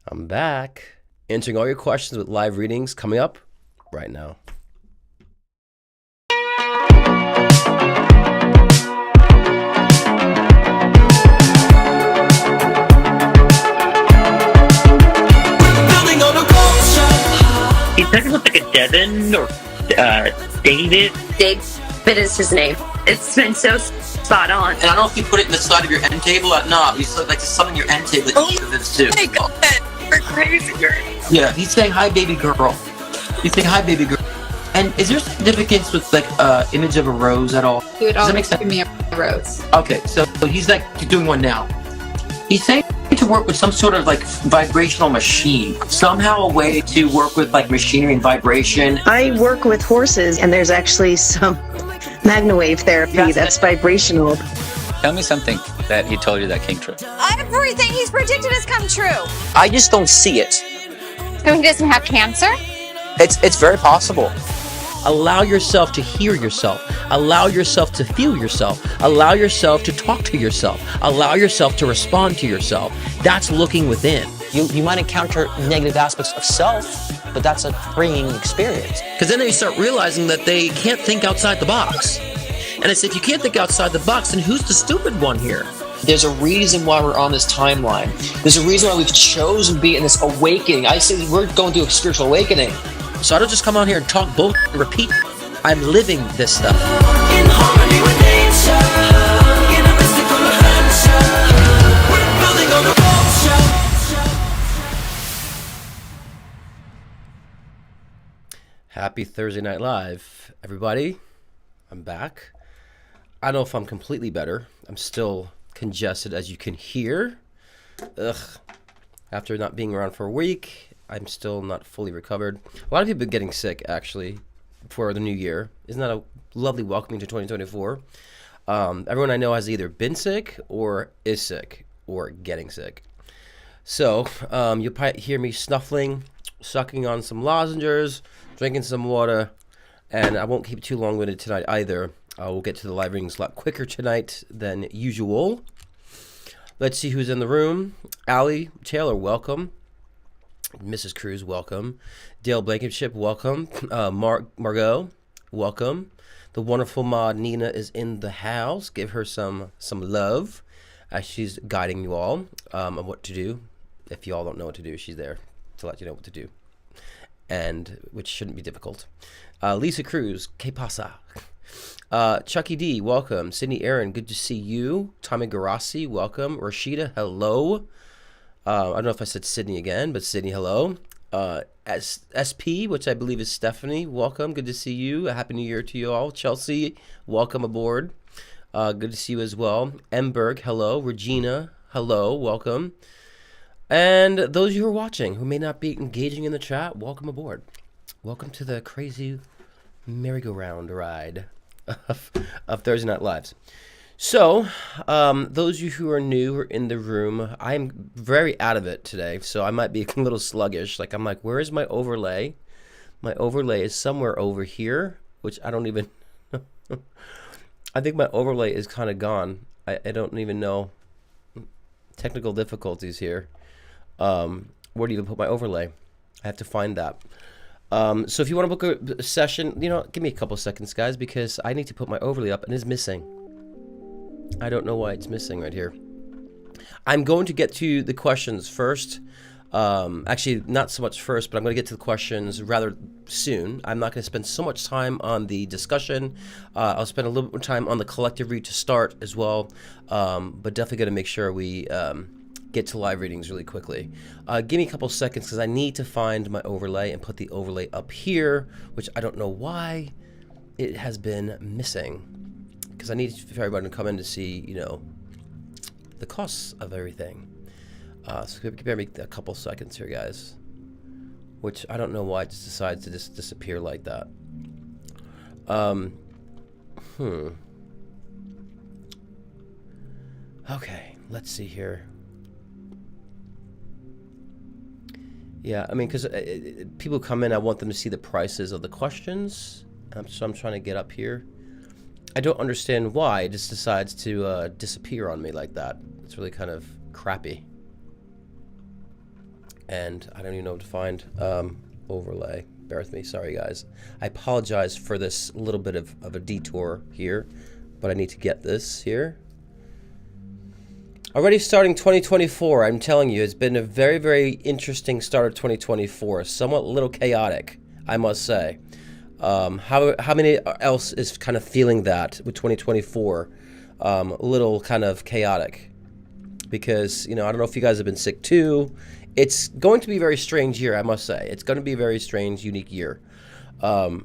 I'm back. Answering all your questions with live readings coming up right now. He said it was like a Devin or David. David is his name. It's been so spot on. And I don't know if you put it in the side of your end table or not. You said like there's something in your end table that you this too. My God, we're crazy. Yeah, he's saying hi, baby girl. He's saying hi, baby girl. And is there significance with like image of a rose at all? He would Does that always make sense? give me a rose. Okay, so he's like doing one now. He's saying to work with some sort of like vibrational machine. Somehow a way to work with like machinery and vibration. I work with horses, and there's actually some magnawave therapy that's vibrational. Tell me something that he told you that came true. Everything he's predicted has come true. I just don't see it. So he doesn't have cancer? It's very possible. Allow yourself to hear yourself. Allow yourself to feel yourself. Allow yourself to talk to yourself. Allow yourself to respond to yourself. That's looking within. You might encounter negative aspects of self, but that's a freeing experience. Because then they start realizing that they can't think outside the box. And I said, if you can't think outside the box, then who's the stupid one here? There's a reason why we're on this timeline. There's a reason why we've chosen to be in this awakening. I say we're going through a spiritual awakening. So I don't just come out here and talk bull and repeat. I'm living this stuff. In harmony with nature, in a mystical adventure, we're building on a culture. Happy Thursday Night Live, everybody. I'm back. I don't know if I'm completely better. I'm still congested, as you can hear. Ugh. After not being around for a week, I'm still not fully recovered. A lot of people are getting sick, actually, for the new year. Isn't that a lovely welcoming to 2024? Everyone I know has either been sick or is sick or getting sick. So you'll probably hear me snuffling, sucking on some lozenges, drinking some water, and I won't keep too long-winded tonight either. We'll get to the live readings a lot quicker tonight than usual. Let's see who's in the room. Allie Taylor, welcome. Mrs. Cruz, welcome. Dale Blankenship, welcome. Margot, welcome. The wonderful mod Nina is in the house. Give her some love as she's guiding you all on what to do. If you all don't know what to do, she's there to let you know what to do, and which shouldn't be difficult. Lisa Cruz, que pasa? Chucky D, welcome. Sydney Aaron, good to see you. Tommy Garassi, welcome. Rashida, hello. I don't know if I said Sydney again, but Sydney, hello. SP, which I believe is Stephanie, welcome. Good to see you. A Happy New Year to you all. Chelsea, welcome aboard. Good to see you as well. Emberg, hello. Regina, hello. Welcome. And those of you who are watching who may not be engaging in the chat, welcome aboard. Welcome to the crazy merry-go-round ride of Thursday Night Lives. So, those of you who are new or in the room, I'm very out of it today, so I might be a little sluggish. Like, I'm like, where is my overlay? My overlay is somewhere over here, which I don't even... I think my overlay is kind of gone. I don't even know. Technical difficulties here. Where do you even put my overlay? I have to find that. So if you want to book a session, give me a couple seconds, guys, because I need to put my overlay up, and it's missing. I don't know why it's missing right here. I'm going to get to the questions first. Actually, not so much first, but I'm going to get to the questions rather soon. I'm not going to spend so much time on the discussion. I'll spend a little bit more time on the collective read to start as well. But definitely going to make sure we get to live readings really quickly. Give me a couple seconds because I need to find my overlay and put the overlay up here, which I don't know why it has been missing. Because I need for everybody to come in to see, the costs of everything. So give me a couple seconds here, guys. Which I don't know why it just decides to just disappear like that. Okay, let's see here. Yeah, I mean, because people come in, I want them to see the prices of the questions. So I'm trying to get up here. I don't understand why it just decides to disappear on me like that. It's really kind of crappy. and I don't even know what to find. Overlay. Bear with me. Sorry, guys. I apologize for this little bit of a detour here, but I need to get this here. Already starting 2024, I'm telling you, it's been a very, very interesting start of 2024. Somewhat little chaotic, I must say. How many else is kind of feeling that with 2024? A little kind of chaotic. Because, you know, I don't know if you guys have been sick too. It's going to be a very strange year, I must say. It's going to be a very strange, unique year. And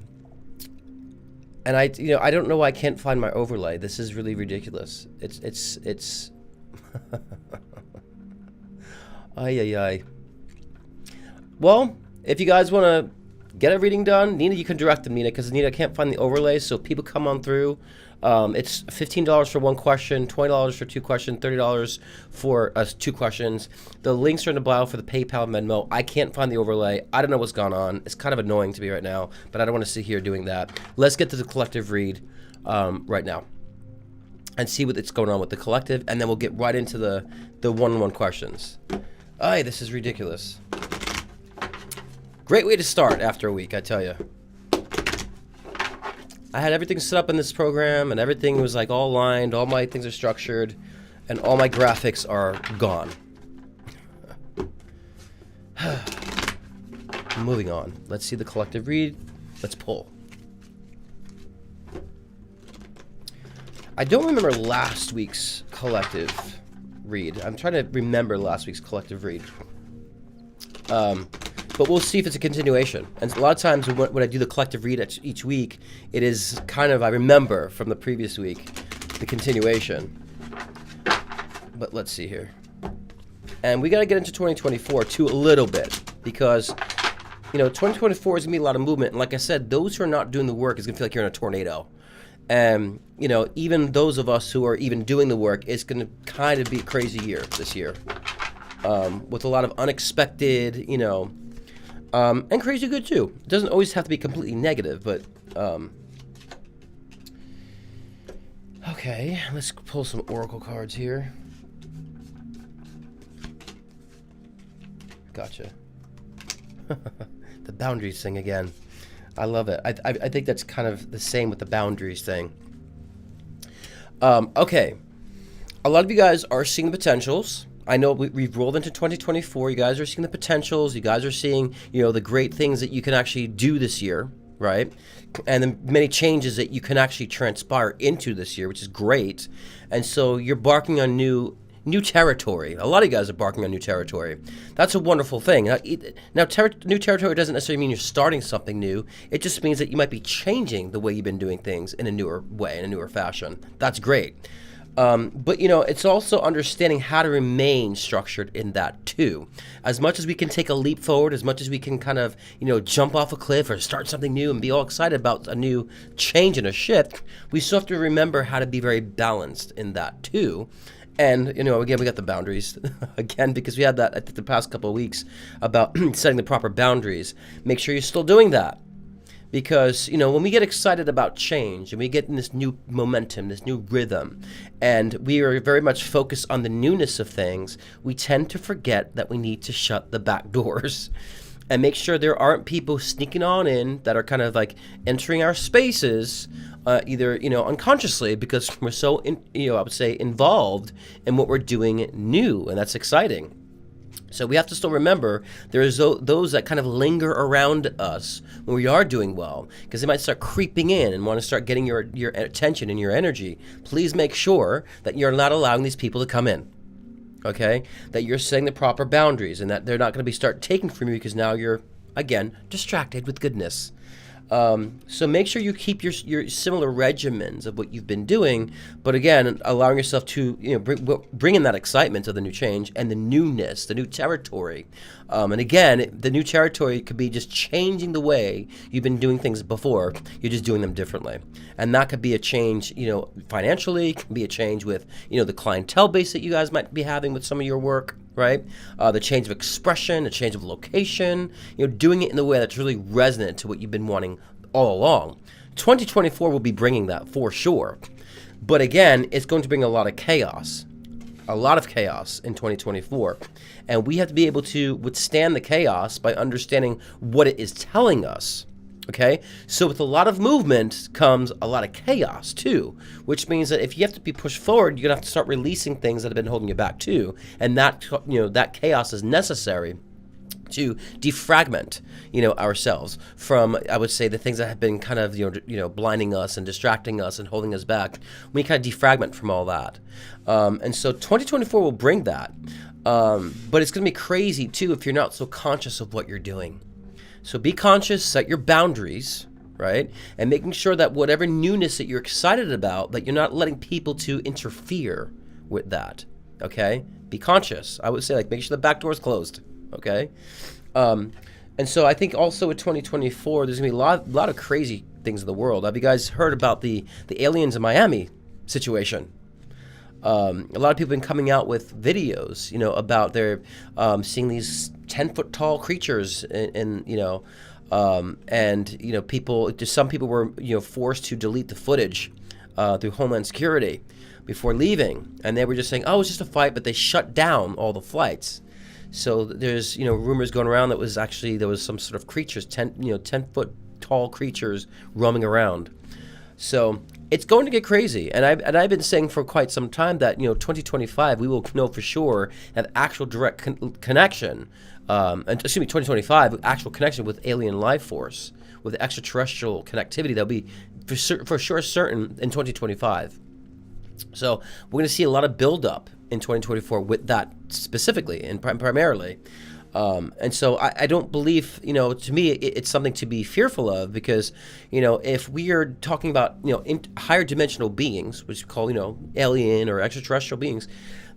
I don't know why I can't find my overlay. This is really ridiculous. It's ay. Well, if you guys want to get a reading done, Nina, you can direct them, Nina, because Nina can't find the overlay, so people come on through. It's $15 for one question, $20 for two questions, $30 for 2 questions. The links are in the bio for the PayPal and Venmo. I can't find the overlay. I don't know what's going on. It's kind of annoying to me right now, but I don't want to sit here doing that. Let's get to the collective read right now and see what's going on with the collective, and then we'll get right into the one-on-one questions. Ay, this is ridiculous. Great way to start after a week, I tell you. I had everything set up in this program, and everything was like all lined, all my things are structured, and all my graphics are gone. Moving on. Let's see the collective read. Let's pull. I don't remember last week's collective read. I'm trying to remember last week's collective read. But we'll see if it's a continuation. And a lot of times when I do the collective read each week, it is kind of, I remember from the previous week, the continuation. But let's see here. And we got to get into 2024 too a little bit, because, you know, 2024 is going to be a lot of movement. And like I said, those who are not doing the work is going to feel like you're in a tornado. And, you know, even those of us who are even doing the work, it's going to kind of be a crazy year this year. With a lot of unexpected, you know, and crazy good too. It doesn't always have to be completely negative, but okay, let's pull some oracle cards here. Gotcha. The boundaries thing again. I love it. I think that's kind of the same with the boundaries thing. Okay, a lot of you guys are seeing the potentials. I know we've rolled into 2024. You guys are seeing the potentials. You guys are seeing, you know, the great things that you can actually do this year, right? And the many changes that you can actually transpire into this year, which is great. And so you're barking on new territory. A lot of you guys are barking on new territory. That's a wonderful thing. Now new territory doesn't necessarily mean you're starting something new. It just means that you might be changing the way you've been doing things in a newer way, in a newer fashion. That's great. But, you know, it's also understanding how to remain structured in that, too. As much as we can take a leap forward, as much as we can kind of, you know, jump off a cliff or start something new and be all excited about a new change and a shift, we still have to remember how to be very balanced in that, too. And, you know, again, we got the boundaries, again, because we had that, I think, the past couple of weeks about setting the proper boundaries. Make sure you're still doing that. Because, you know, when we get excited about change and we get in this new momentum, this new rhythm, and we are very much focused on the newness of things, we tend to forget that we need to shut the back doors and make sure there aren't people sneaking on in that are kind of like entering our spaces, either, you know, unconsciously, because we're so, I would say, involved in what we're doing new, and that's exciting. So we have to still remember there's those that kind of linger around us when we are doing well, because they might start creeping in and want to start getting your attention and your energy. Please make sure that you're not allowing these people to come in, okay? That you're setting the proper boundaries and that they're not going to start taking from you, because now you're, again, distracted with goodness. So make sure you keep your similar regimens of what you've been doing, but again, allowing yourself to, you know, bring in that excitement of the new change and the newness, the new territory. And again, the new territory could be just changing the way you've been doing things before. You're just doing them differently. And that could be a change, you know, financially, it can be a change with, you know, the clientele base that you guys might be having with some of your work, right? The change of expression, the change of location, you know, doing it in a way that's really resonant to what you've been wanting all along. 2024 will be bringing that for sure. But again, it's going to bring a lot of chaos. a lot of chaos in 2024. And we have to be able to withstand the chaos by understanding what it is telling us. Okay? So with a lot of movement comes a lot of chaos too, which means that if you have to be pushed forward, you're going to have to start releasing things that have been holding you back too. And that, that chaos is necessary to defragment, ourselves from, I would say, the things that have been kind of, blinding us and distracting us and holding us back. We kind of defragment from all that. And so 2024 will bring that. But it's going to be crazy too if you're not so conscious of what you're doing. So be conscious, set your boundaries, right? And making sure that whatever newness that you're excited about, that you're not letting people to interfere with that, okay? Be conscious. I would say, make sure the back door is closed, okay? And so I think also with 2024, there's going to be a lot of crazy things in the world. Have you guys heard about the aliens in Miami situation? A lot of people have been coming out with videos, about their seeing these 10-foot tall creatures, and people. Just some people were, forced to delete the footage through Homeland Security before leaving, and they were just saying, "Oh, it's just a fight," but they shut down all the flights. So there's, rumors going around that there was some sort of creatures, 10-foot tall creatures roaming around. So it's going to get crazy, and I've been saying for quite some time that 2025 we will know for sure have actual direct connection, 2025 actual connection with alien life force, with extraterrestrial connectivity that'll be for sure certain in 2025. So we're going to see a lot of buildup in 2024 with that specifically and primarily. And so I don't believe, to me, it's something to be fearful of, because, if we are talking about, higher dimensional beings, which we call, alien or extraterrestrial beings,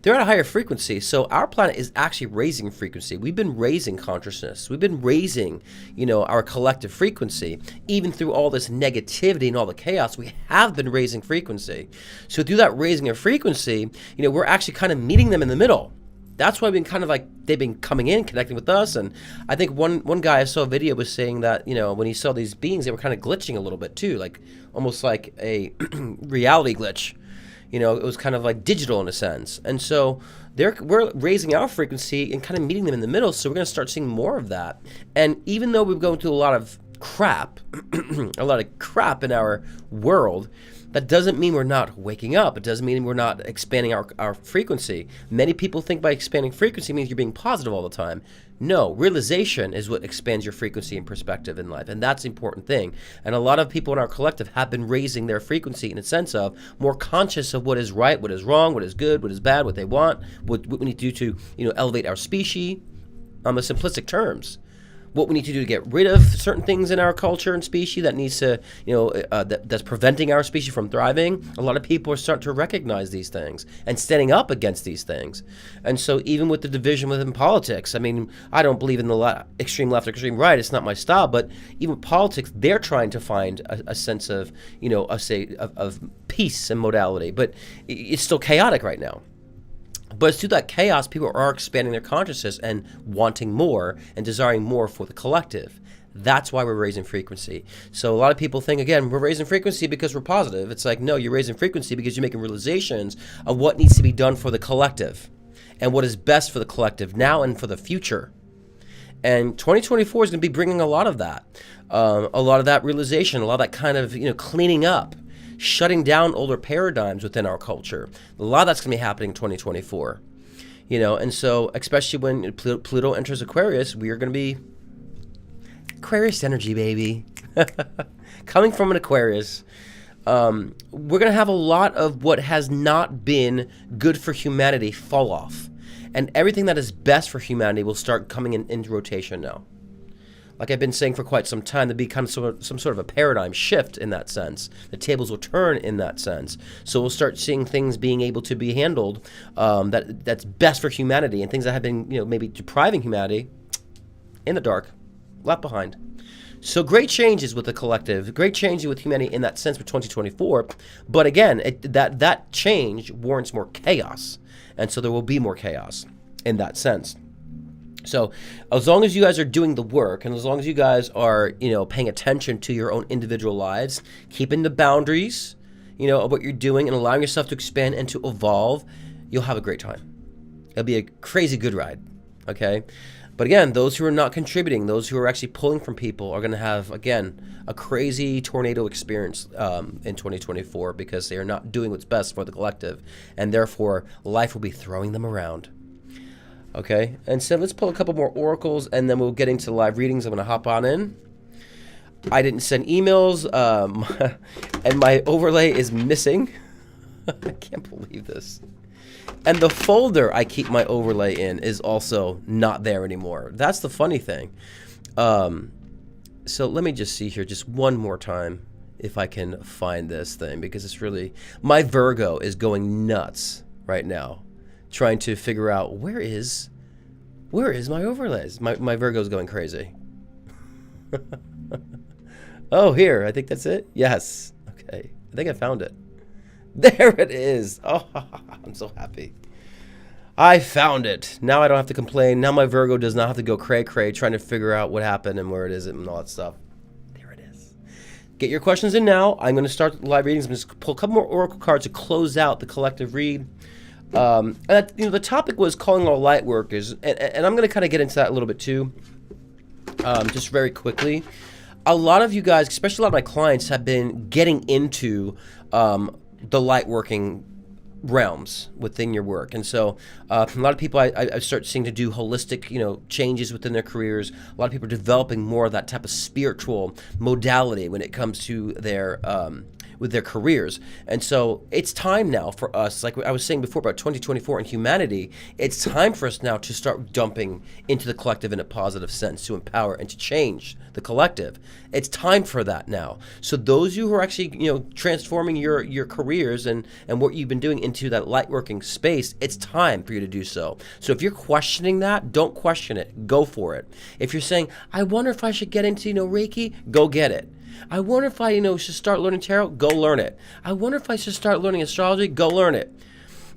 they're at a higher frequency. So our planet is actually raising frequency. We've been raising consciousness. We've been raising, our collective frequency. Even through all this negativity and all the chaos, we have been raising frequency. So through that raising of frequency, we're actually kind of meeting them in the middle. That's why we've been kind of they've been coming in, connecting with us. And I think one guy I saw a video was saying that, when he saw these beings, they were kind of glitching a little bit too, almost like a reality glitch. It was kind of digital in a sense. And so we're raising our frequency and kind of meeting them in the middle. So we're going to start seeing more of that. And even though we've gone through a lot of crap, in our world, that doesn't mean we're not waking up. It doesn't mean we're not expanding our frequency. Many people think by expanding frequency means you're being positive all the time. No, realization is what expands your frequency and perspective in life, and that's the important thing. And a lot of people in our collective have been raising their frequency in a sense of more conscious of what is right, what is wrong, what is good, what is bad, what they want, what we need to do to elevate our species on the simplistic terms. What we need to do to get rid of certain things in our culture and species that needs to, that's preventing our species from thriving. A lot of people are starting to recognize these things and standing up against these things. And so even with the division within politics, I don't believe in the extreme left or extreme right. It's not my style. But even with politics, they're trying to find a sense of, of peace and modality. But it's still chaotic right now. But through that chaos, people are expanding their consciousness and wanting more and desiring more for the collective. That's why we're raising frequency. So a lot of people think, again, we're raising frequency because we're positive. It's no, you're raising frequency because you're making realizations of what needs to be done for the collective and what is best for the collective now and for the future. And 2024 is going to be bringing a lot of that realization, a lot of that kind of, cleaning up, shutting down older paradigms within our culture. A lot of that's going to be happening in 2024. And so especially when Pluto enters Aquarius, we are going to be Aquarius energy, baby. Coming from an Aquarius, we're going to have a lot of what has not been good for humanity fall off. And everything that is best for humanity will start coming into rotation now. Like I've been saying for quite some time, there'll be kind of some sort of a paradigm shift in that sense. The tables will turn in that sense. So we'll start seeing things being able to be handled that's best for humanity, and things that have been, maybe depriving humanity in the dark, left behind. So great changes with the collective, great changes with humanity in that sense for 2024. But again, that change warrants more chaos. And so there will be more chaos in that sense. So as long as you guys are doing the work, and as long as you guys are, paying attention to your own individual lives, keeping the boundaries, of what you're doing and allowing yourself to expand and to evolve, you'll have a great time. It'll be a crazy good ride, okay? But again, those who are not contributing, those who are actually pulling from people are going to have, again, a crazy tornado experience in 2024 because they are not doing what's best for the collective, and therefore life will be throwing them around. Okay, and so let's pull a couple more oracles, and then we'll get into live readings. I'm going to hop on in. I didn't send emails, and my overlay is missing. I can't believe this. And the folder I keep my overlay in is also not there anymore. That's the funny thing. So let me just see here just one more time if I can find this thing, because it's really, my Virgo is going nuts right now trying to figure out where is my overlays. My Virgo's going crazy. Oh, here, I think that's it. Yes. Okay, I think I found it. There it is. Oh, I'm so happy. I found it. Now I don't have to complain. Now my Virgo does not have to go cray-cray trying to figure out what happened and where it is and all that stuff. There it is. Get your questions in now. I'm going to start live readings. I'm just going to pull a couple more oracle cards to close out the collective read. And the topic was calling all light workers, and I'm going to kind of get into that a little bit too, just very quickly. A lot of you guys, especially a lot of my clients, have been getting into the light working realms within your work, and so a lot of people I start seeing to do holistic, changes within their careers. A lot of people are developing more of that type of spiritual modality when it comes to their with their careers. And so it's time now for us, like I was saying before about 2024 and humanity, it's time for us now to start dumping into the collective in a positive sense, to empower and to change the collective. It's time for that now. So those of you who are actually, transforming your careers and what you've been doing into that light working space, it's time for you to do so. So if you're questioning that, don't question it. Go for it. If you're saying, I wonder if I should get into, Reiki, go get it. I wonder if I, should start learning tarot, go learn it. I wonder if I should start learning astrology, go learn it.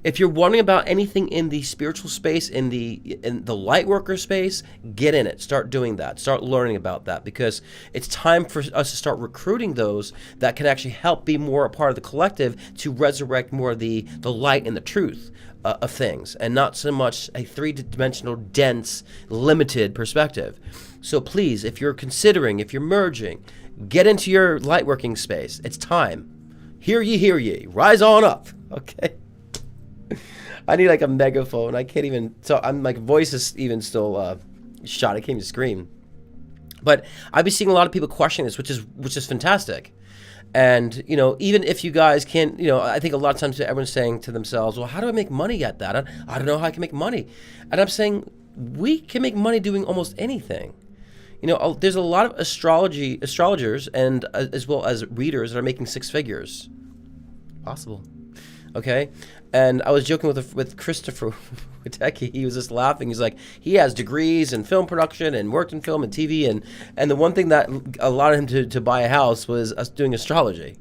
If you're wondering about anything in the spiritual space, in the light worker space, get in it. Start doing that. Start learning about that, because it's time for us to start recruiting those that can actually help be more a part of the collective, to resurrect more of the light and the truth of things, and not so much a three-dimensional, dense, limited perspective. So please, if you're considering, if you're merging, get into your light working space. It's time. Hear ye, rise on up. Okay. I need like a megaphone. I can't even talk. My voice is even still shot. I can't even scream. But I've been seeing a lot of people questioning this, which is fantastic. And even if you guys can't, I think a lot of times everyone's saying to themselves, "Well, how do I make money at that? I don't know how I can make money." And I'm saying we can make money doing almost anything. There's a lot of astrologers, and as well as readers that are making six figures. Possible. Okay? And I was joking with Christopher Witecki. He was just laughing. He's like, he has degrees in film production and worked in film and TV. And the one thing that allowed him to buy a house was us doing astrology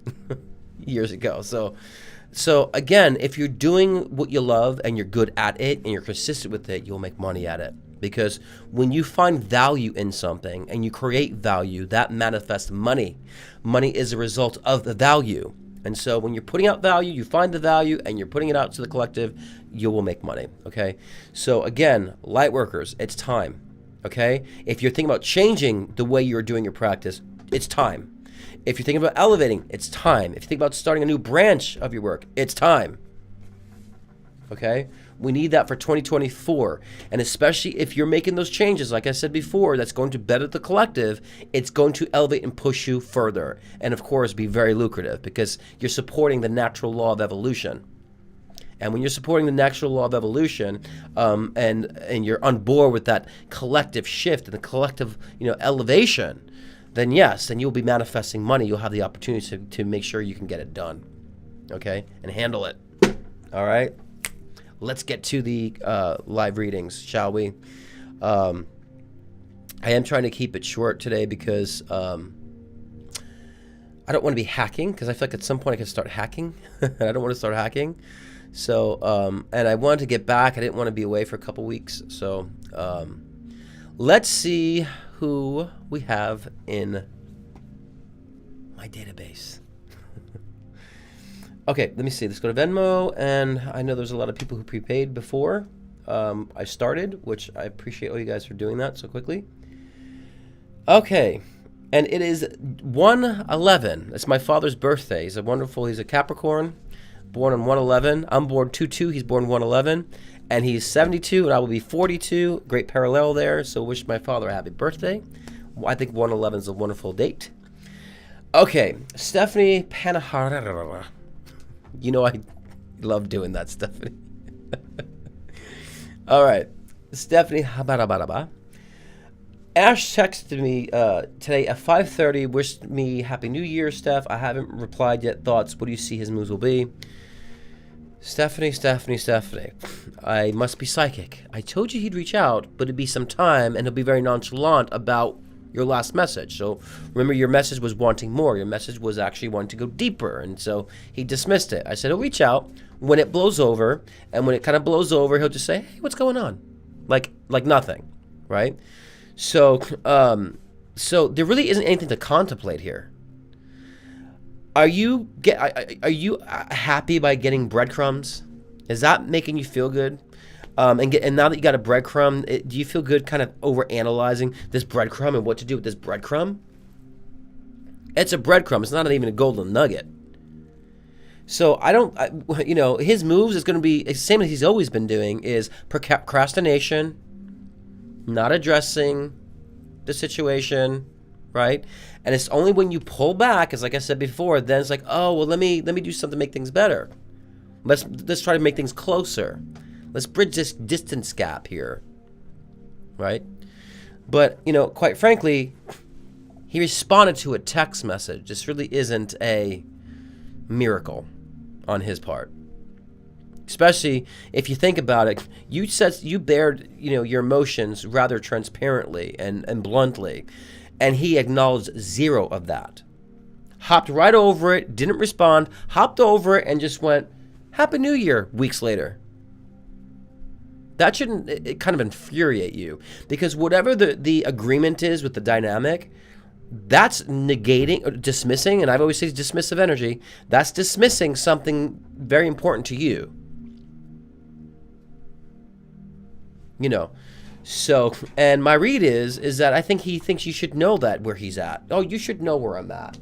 years ago. So again, if you're doing what you love and you're good at it and you're consistent with it, you'll make money at it. Because when you find value in something and you create value, that manifests money. Money is a result of the value. And so when you're putting out value, you find the value and you're putting it out to the collective, you will make money, okay? So again, light workers, it's time, okay? If you're thinking about changing the way you're doing your practice, it's time. If you're thinking about elevating, it's time. If you think about starting a new branch of your work, it's time, okay? We need that for 2024. And especially if you're making those changes, like I said before, that's going to better the collective, it's going to elevate and push you further. And of course, be very lucrative, because you're supporting the natural law of evolution. And when you're supporting the natural law of evolution, and you're on board with that collective shift and the collective, elevation, then yes, then you'll be manifesting money. You'll have the opportunity to make sure you can get it done, okay, and handle it. All right. Let's get to the live readings, shall we? I am trying to keep it short today because I don't want to be hacking, because I feel like at some point I can start hacking. And I don't want to start hacking. So, and I wanted to get back. I didn't want to be away for a couple weeks. So let's see who we have in my database. Okay, let me see. Let's go to Venmo, and I know there's a lot of people who prepaid before I started, which I appreciate all you guys for doing that so quickly. Okay, and it is 1/11. It's my father's birthday. He's a Capricorn, born on 1/11. I'm born 2/2. He's born 1/11, and he's 72, and I will be 42. Great parallel there. So wish my father a happy birthday. I think 1/11 is a wonderful date. Okay, Stephanie Panahara. You know I love doing that, Stephanie. All right, Stephanie Habarabara. Ash texted me today at 5:30, wished me Happy New Year, Steph. I haven't replied yet. Thoughts? What do you see his moves will be? Stephanie. I must be psychic. I told you he'd reach out, but it'd be some time, and he'll be very nonchalant about your last message. So remember, your message was wanting more. Your message was actually wanting to go deeper, and so he dismissed it. I said he'll reach out when it blows over, and when it kind of blows over, he'll just say, "Hey, what's going on?" Like nothing, right? So there really isn't anything to contemplate here. Are you happy by getting breadcrumbs? Is that making you feel good? And now that you got a breadcrumb, do you feel good kind of overanalyzing this breadcrumb and what to do with this breadcrumb? It's a breadcrumb. It's not even a golden nugget. So his moves is going to be the same as he's always been doing, is procrastination, not addressing the situation, right? And it's only when you pull back, as like I said before, then it's like, oh, well, let me do something to make things better. Let's try to make things closer. Let's bridge this distance gap here, right? But, quite frankly, he responded to a text message. This really isn't a miracle on his part. Especially if you think about it, you bared, your emotions rather transparently and bluntly, and he acknowledged zero of that. Hopped right over it, didn't respond, hopped over it, and just went, "Happy New Year," weeks later. That shouldn't it kind of infuriate you, because whatever the agreement is with the dynamic, that's negating or dismissing, and I've always said dismissive energy, that's dismissing something very important to you. So, and my read is that I think he thinks you should know that where he's at. Oh, you should know where I'm at.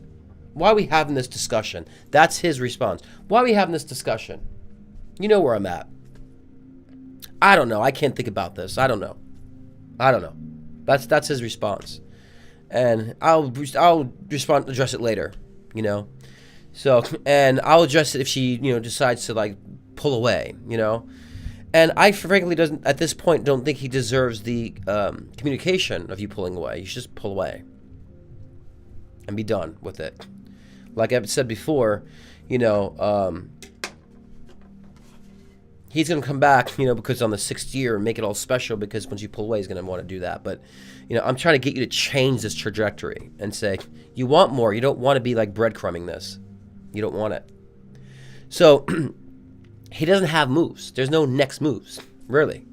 Why are we having this discussion? That's his response. Why are we having this discussion? You know where I'm at. I don't know. I can't think about this. I don't know. That's his response. And I'll address it later, So, and I'll address it if she, decides to pull away, And I frankly at this point don't think he deserves the communication of you pulling away. You should just pull away and be done with it. Like I've said before, he's going to come back, because on the 6th year and make it all special, because once you pull away, he's going to want to do that. But, I'm trying to get you to change this trajectory and say, you want more. You don't want to be breadcrumbing this. You don't want it. So he doesn't have moves. There's no next moves, really.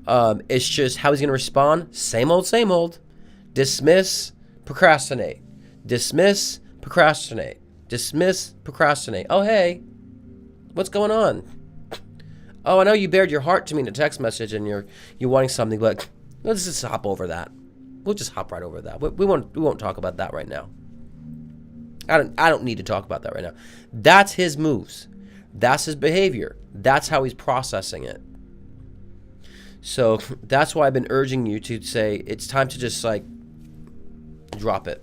It's just how he's going to respond. Same old. Dismiss, procrastinate. Dismiss, procrastinate. Dismiss, procrastinate. Oh, hey, what's going on? Oh, I know you bared your heart to me in a text message and you're wanting something, but let's just hop over that. We'll just hop right over that. We won't talk about that right now. I don't need to talk about that right now. That's his moves. That's his behavior. That's how he's processing it. So that's why I've been urging you to say it's time to just drop it.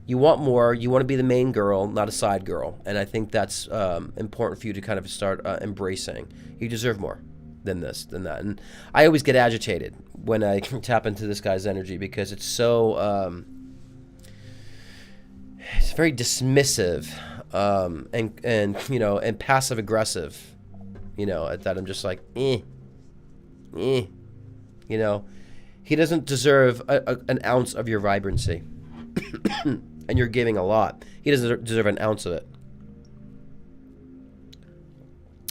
You want more. You want to be the main girl, not a side girl. And I think that's important for you to kind of start embracing. You deserve more than this, than that. And I always get agitated when I tap into this guy's energy, because it's so it's very dismissive and passive aggressive. That I'm just he doesn't deserve an ounce of your vibrancy. And you're giving a lot. He doesn't deserve an ounce of it.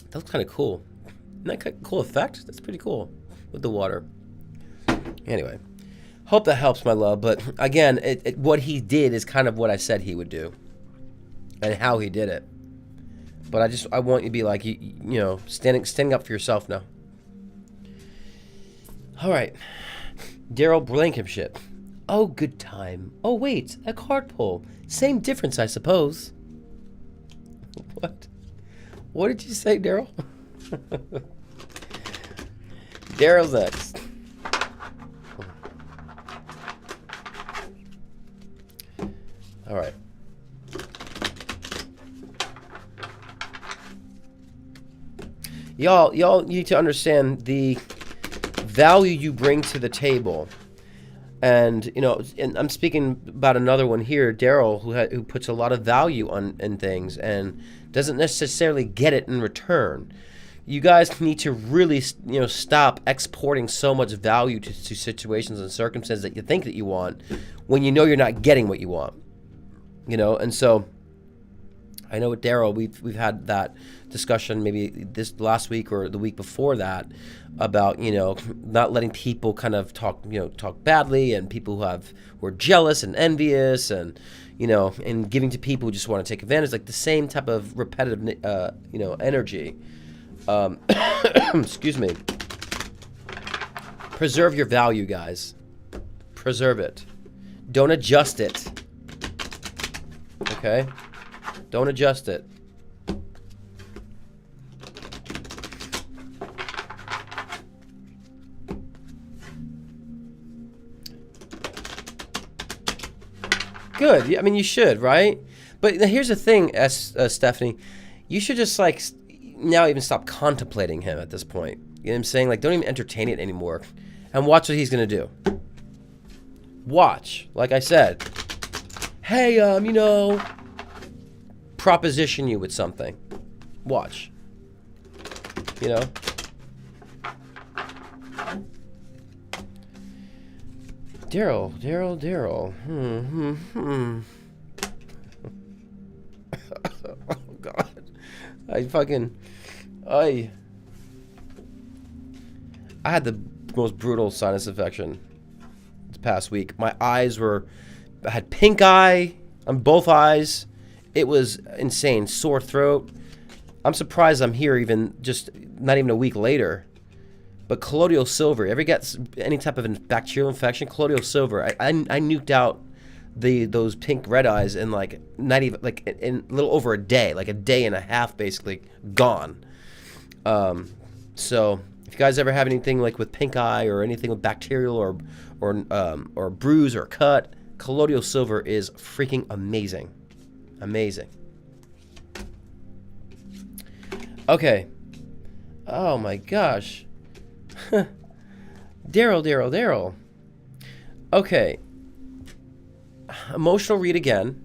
That looks kind of cool. Isn't that a cool effect? That's pretty cool with the water. Anyway, hope that helps, my love. But again, what he did is kind of what I said he would do, and how he did it. But I want you to be like, you know, standing up for yourself now. All right. Daryl Blankenship. Oh, good time. Oh, wait, a card pull. Same difference, I suppose. What? What did you say, Daryl? Daryl's next. All right. Y'all need to understand the value you bring to the table. And, you know, and I'm speaking about another one here, Daryl, who puts a lot of value in things and doesn't necessarily get it in return. You guys need to really, you know, stop exporting so much value to situations and circumstances that you think that you want when you know you're not getting what you want. You know, and so I know with Daryl, we've had that discussion maybe this last week or the week before that about, you know, not letting people kind of talk badly, and people who are jealous and envious, and, you know, and giving to people who just want to take advantage, like the same type of repetitive, you know, energy. Excuse me. Preserve your value, guys. Preserve it. Don't adjust it. Okay? Don't adjust it. Good. I mean, you should, right? But here's the thing, Stephanie. You should just, like, now even stop contemplating him at this point. You know what I'm saying? Like, don't even entertain it anymore. And watch what he's going to do. Watch. Like I said. Hey, you know, proposition you with something. Watch. You know? Daryl. Oh, God. I had the most brutal sinus infection this past week. My eyes I had pink eye on both eyes. It was insane. Sore throat. I'm surprised I'm here not even a week later. But colloidal silver, ever get any type of bacterial infection? Colloidal silver, I nuked out those pink red eyes in like not even like in a little over a day, like a day and a half, basically gone. So if you guys ever have anything like with pink eye or anything with bacterial or bruise or cut, colloidal silver is freaking amazing, amazing. Okay. Oh my gosh. Daryl. Okay. Emotional read again.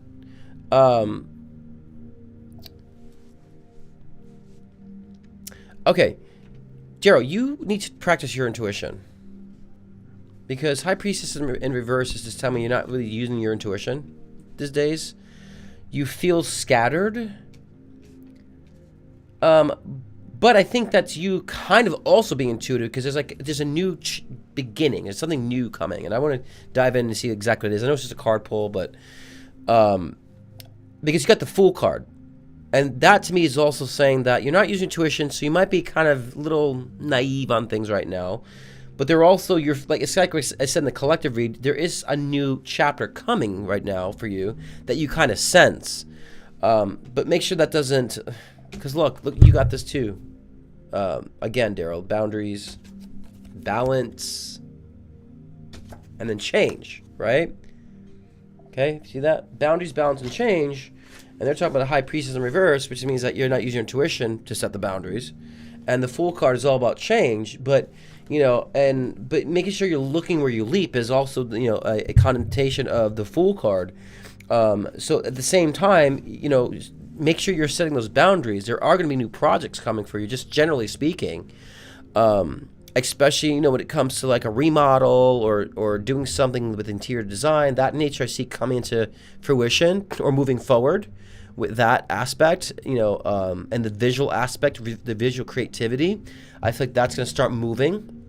Okay. Daryl, you need to practice your intuition. Because High Priestess in reverse is just telling me you're not really using your intuition these days. You feel scattered. But I think that's you kind of also being intuitive, because there's a new beginning. There's something new coming, and I want to dive in and see exactly what it is. I know it's just a card pull, but because you got the Fool card, and that to me is also saying that you're not using intuition, so you might be kind of a little naive on things right now. But they're also it's like I said in the collective read, there is a new chapter coming right now for you that you kind of sense. But make sure that doesn't, because look, you got this too. Again, Daryl, boundaries, balance, and then change, right? Okay, see that? Boundaries, balance, and change. And they're talking about the High Priestess in reverse, which means that you're not using your intuition to set the boundaries. And the Fool card is all about change, but, you know, but making sure you're looking where you leap is also, you know, a connotation of the Fool card. So at the same time, you know, make sure you're setting those boundaries. There are going to be new projects coming for you, just generally speaking. Especially, you know, when it comes to like a remodel or doing something with interior design, that nature I see coming into fruition or moving forward with that aspect, you know, and the visual aspect, the visual creativity. I feel like that's going to start moving.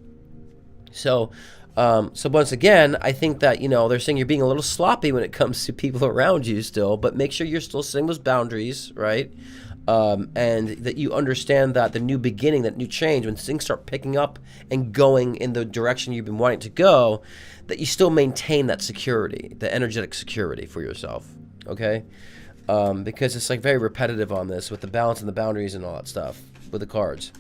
So once again, I think that, you know, they're saying you're being a little sloppy when it comes to people around you still, but make sure you're still setting those boundaries, right? and that you understand that the new beginning, that new change, when things start picking up and going in the direction you've been wanting to go, that you still maintain that security, the energetic security for yourself, okay? Because it's like very repetitive on this with the balance and the boundaries and all that stuff with the cards.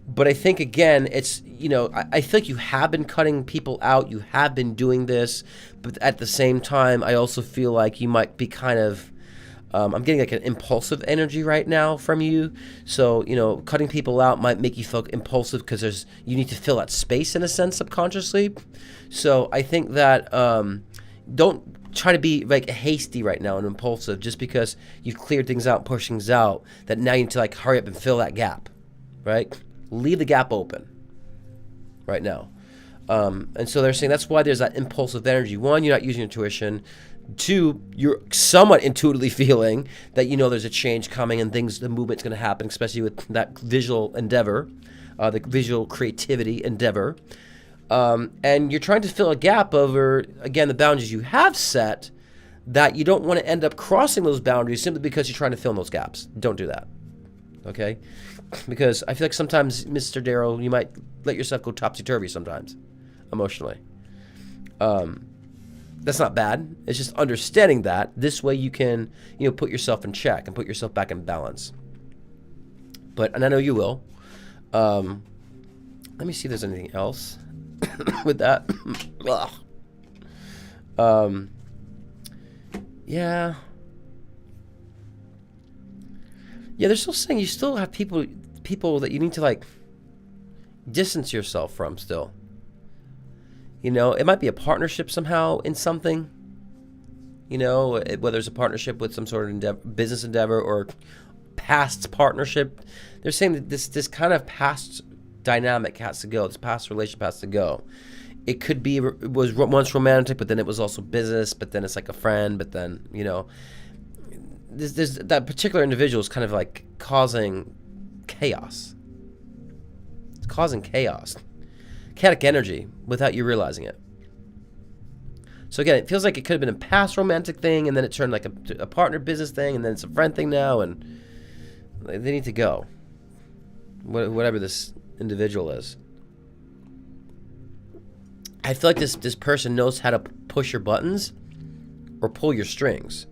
But I think, again, it's, you know, I feel like you have been cutting people out. You have been doing this. But at the same time, I also feel like you might be kind of, I'm getting like an impulsive energy right now from you. So, you know, cutting people out might make you feel impulsive because you need to fill that space in a sense subconsciously. So I think that don't try to be like hasty right now and impulsive just because you've cleared things out, pushed things out, that now you need to like hurry up and fill that gap, right? Leave the gap open right now. And so they're saying that's why there's that impulsive energy. One, you're not using intuition. Two, you're somewhat intuitively feeling that you know there's a change coming and the movement's going to happen, especially with that visual endeavor, the visual creativity endeavor. And you're trying to fill a gap over, again, the boundaries you have set, that you don't want to end up crossing those boundaries simply because you're trying to fill in those gaps. Don't do that, okay? Because I feel like sometimes, Mr. Darrow, you might let yourself go topsy-turvy sometimes, emotionally. That's not bad. It's just understanding that. This way you can, you know, put yourself in check and put yourself back in balance. And I know you will. Let me see if there's anything else with that. Yeah. Yeah, they're still saying you still have people that you need to like distance yourself from still. You know, it might be a partnership somehow in something. You know, whether it's a partnership with some sort of business endeavor or past partnership. They're saying that this kind of past dynamic has to go. This past relationship has to go. It could be, it was once romantic, but then it was also business, but then it's like a friend, but then, you know, there's that particular individual is kind of like causing chaos. It's causing chaos. Chaotic energy without you realizing it. So again, it feels like it could have been a past romantic thing, and then it turned like a partner business thing, and then it's a friend thing now, and they need to go. Whatever this individual is. I feel like this person knows how to push your buttons or pull your strings.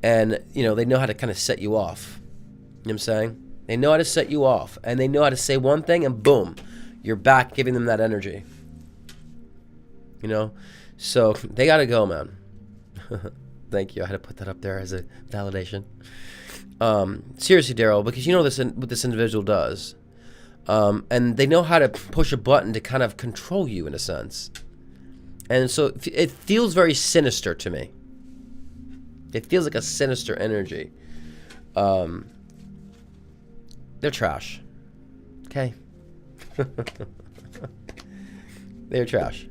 And, you know, they know how to kind of set you off. You know what I'm saying? They know how to set you off. And they know how to say one thing and boom, you're back giving them that energy. You know? So they got to go, man. Thank you. I had to put that up there as a validation. Seriously, Daryl, because you know what this individual does. And they know how to push a button to kind of control you in a sense. And so it feels very sinister to me. It feels like a sinister energy. They're trash. Okay? They're trash.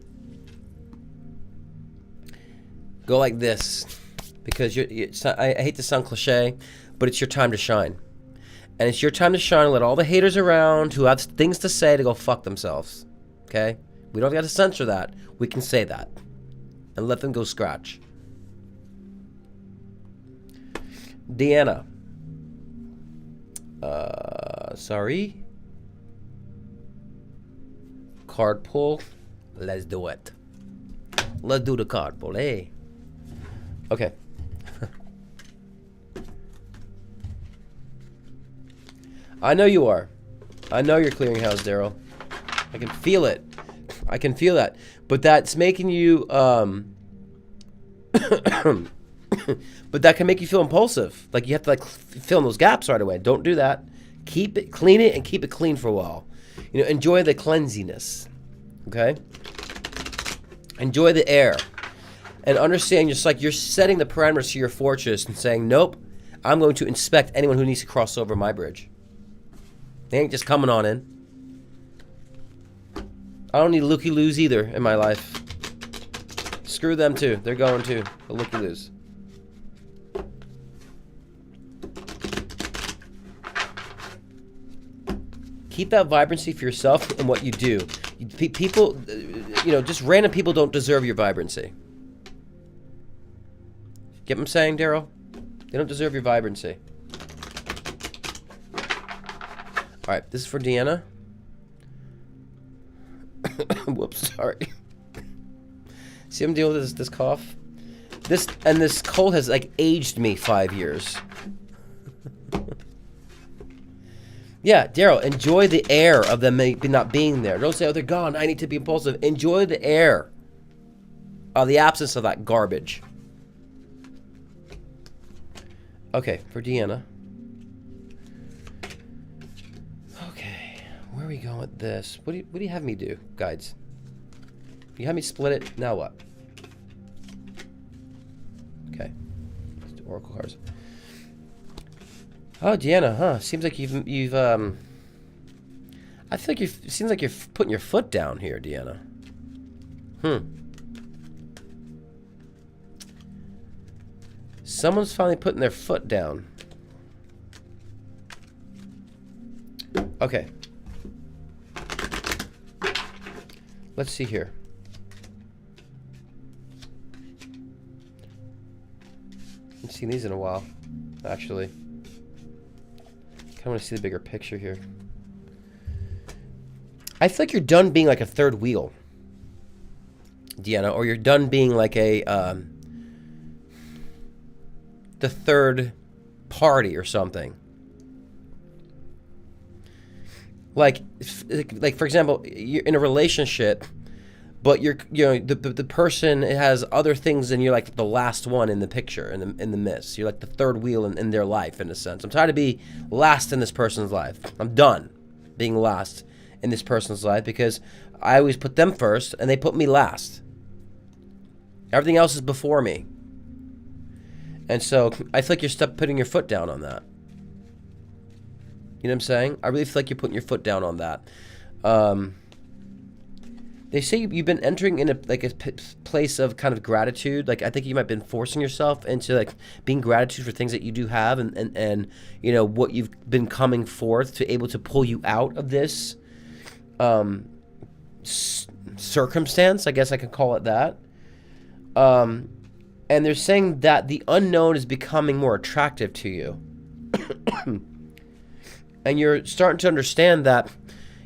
Go like this. Because I hate to sound cliche, but it's your time to shine. And it's your time to shine and let all the haters around who have things to say to go fuck themselves. Okay? We don't got to censor that. We can say that. And let them go scratch. Deanna. Sorry. Card pull. Let's do it. Let's do the card pull, eh? Okay. I know you are. I know you're clearing house, Daryl. I can feel it. I can feel that. But that's making you, but that can make you feel impulsive. Like you have to like fill in those gaps right away. Don't do that. Keep it, clean it, and keep it clean for a while. You know, enjoy the cleansiness. Okay? Enjoy the air. And understand, just like you're setting the parameters to your fortress and saying, nope, I'm going to inspect anyone who needs to cross over my bridge. They ain't just coming on in. I don't need looky-loos either in my life. Screw them too. They're going too. The looky-loos. Keep that vibrancy for yourself and what you do. People, you know, just random people don't deserve your vibrancy. Get what I'm saying, Daryl? They don't deserve your vibrancy. right, this is for Deanna. Whoops, sorry. See, I'm dealing with this cough. This cold has like aged me 5 years. Yeah, Daryl, enjoy the air of them not being there. Don't say, oh, they're gone. I need to be impulsive. Enjoy the air of the absence of that garbage. Okay, for Deanna. Okay, where are we going with this? What do you have me do, guides? You have me split it. Now what? Okay, let's do oracle cards. Oh, Deanna, huh? Seems like you've I feel like it seems like you're putting your foot down here, Deanna. Someone's finally putting their foot down. Okay. Let's see here. I haven't seen these in a while, actually. I want to see the bigger picture here. I feel like you're done being like a third wheel, Deanna, or you're done being like a the third party or something. Like for example, you're in a relationship, but the person has other things, and you're like the last one in the picture, in the mist. You're like the third wheel in their life, in a sense. I'm tired of being last in this person's life. I'm done being last in this person's life because I always put them first, and they put me last. Everything else is before me. And so I feel like you're putting your foot down on that. You know what I'm saying? I really feel like you're putting your foot down on that. They say you've been entering in a place of kind of gratitude. Like, I think you might have been forcing yourself into like being gratitude for things that you do have, and you know what you've been coming forth to able to pull you out of this circumstance. I guess I could call it that. And they're saying that the unknown is becoming more attractive to you. And you're starting to understand that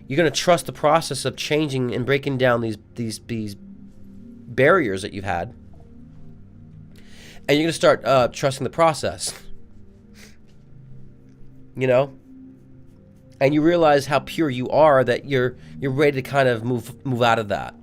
you're going to trust the process of changing and breaking down these barriers that you've had. And you're going to start trusting the process. You know? And you realize how pure you are, that you're ready to kind of move out of that.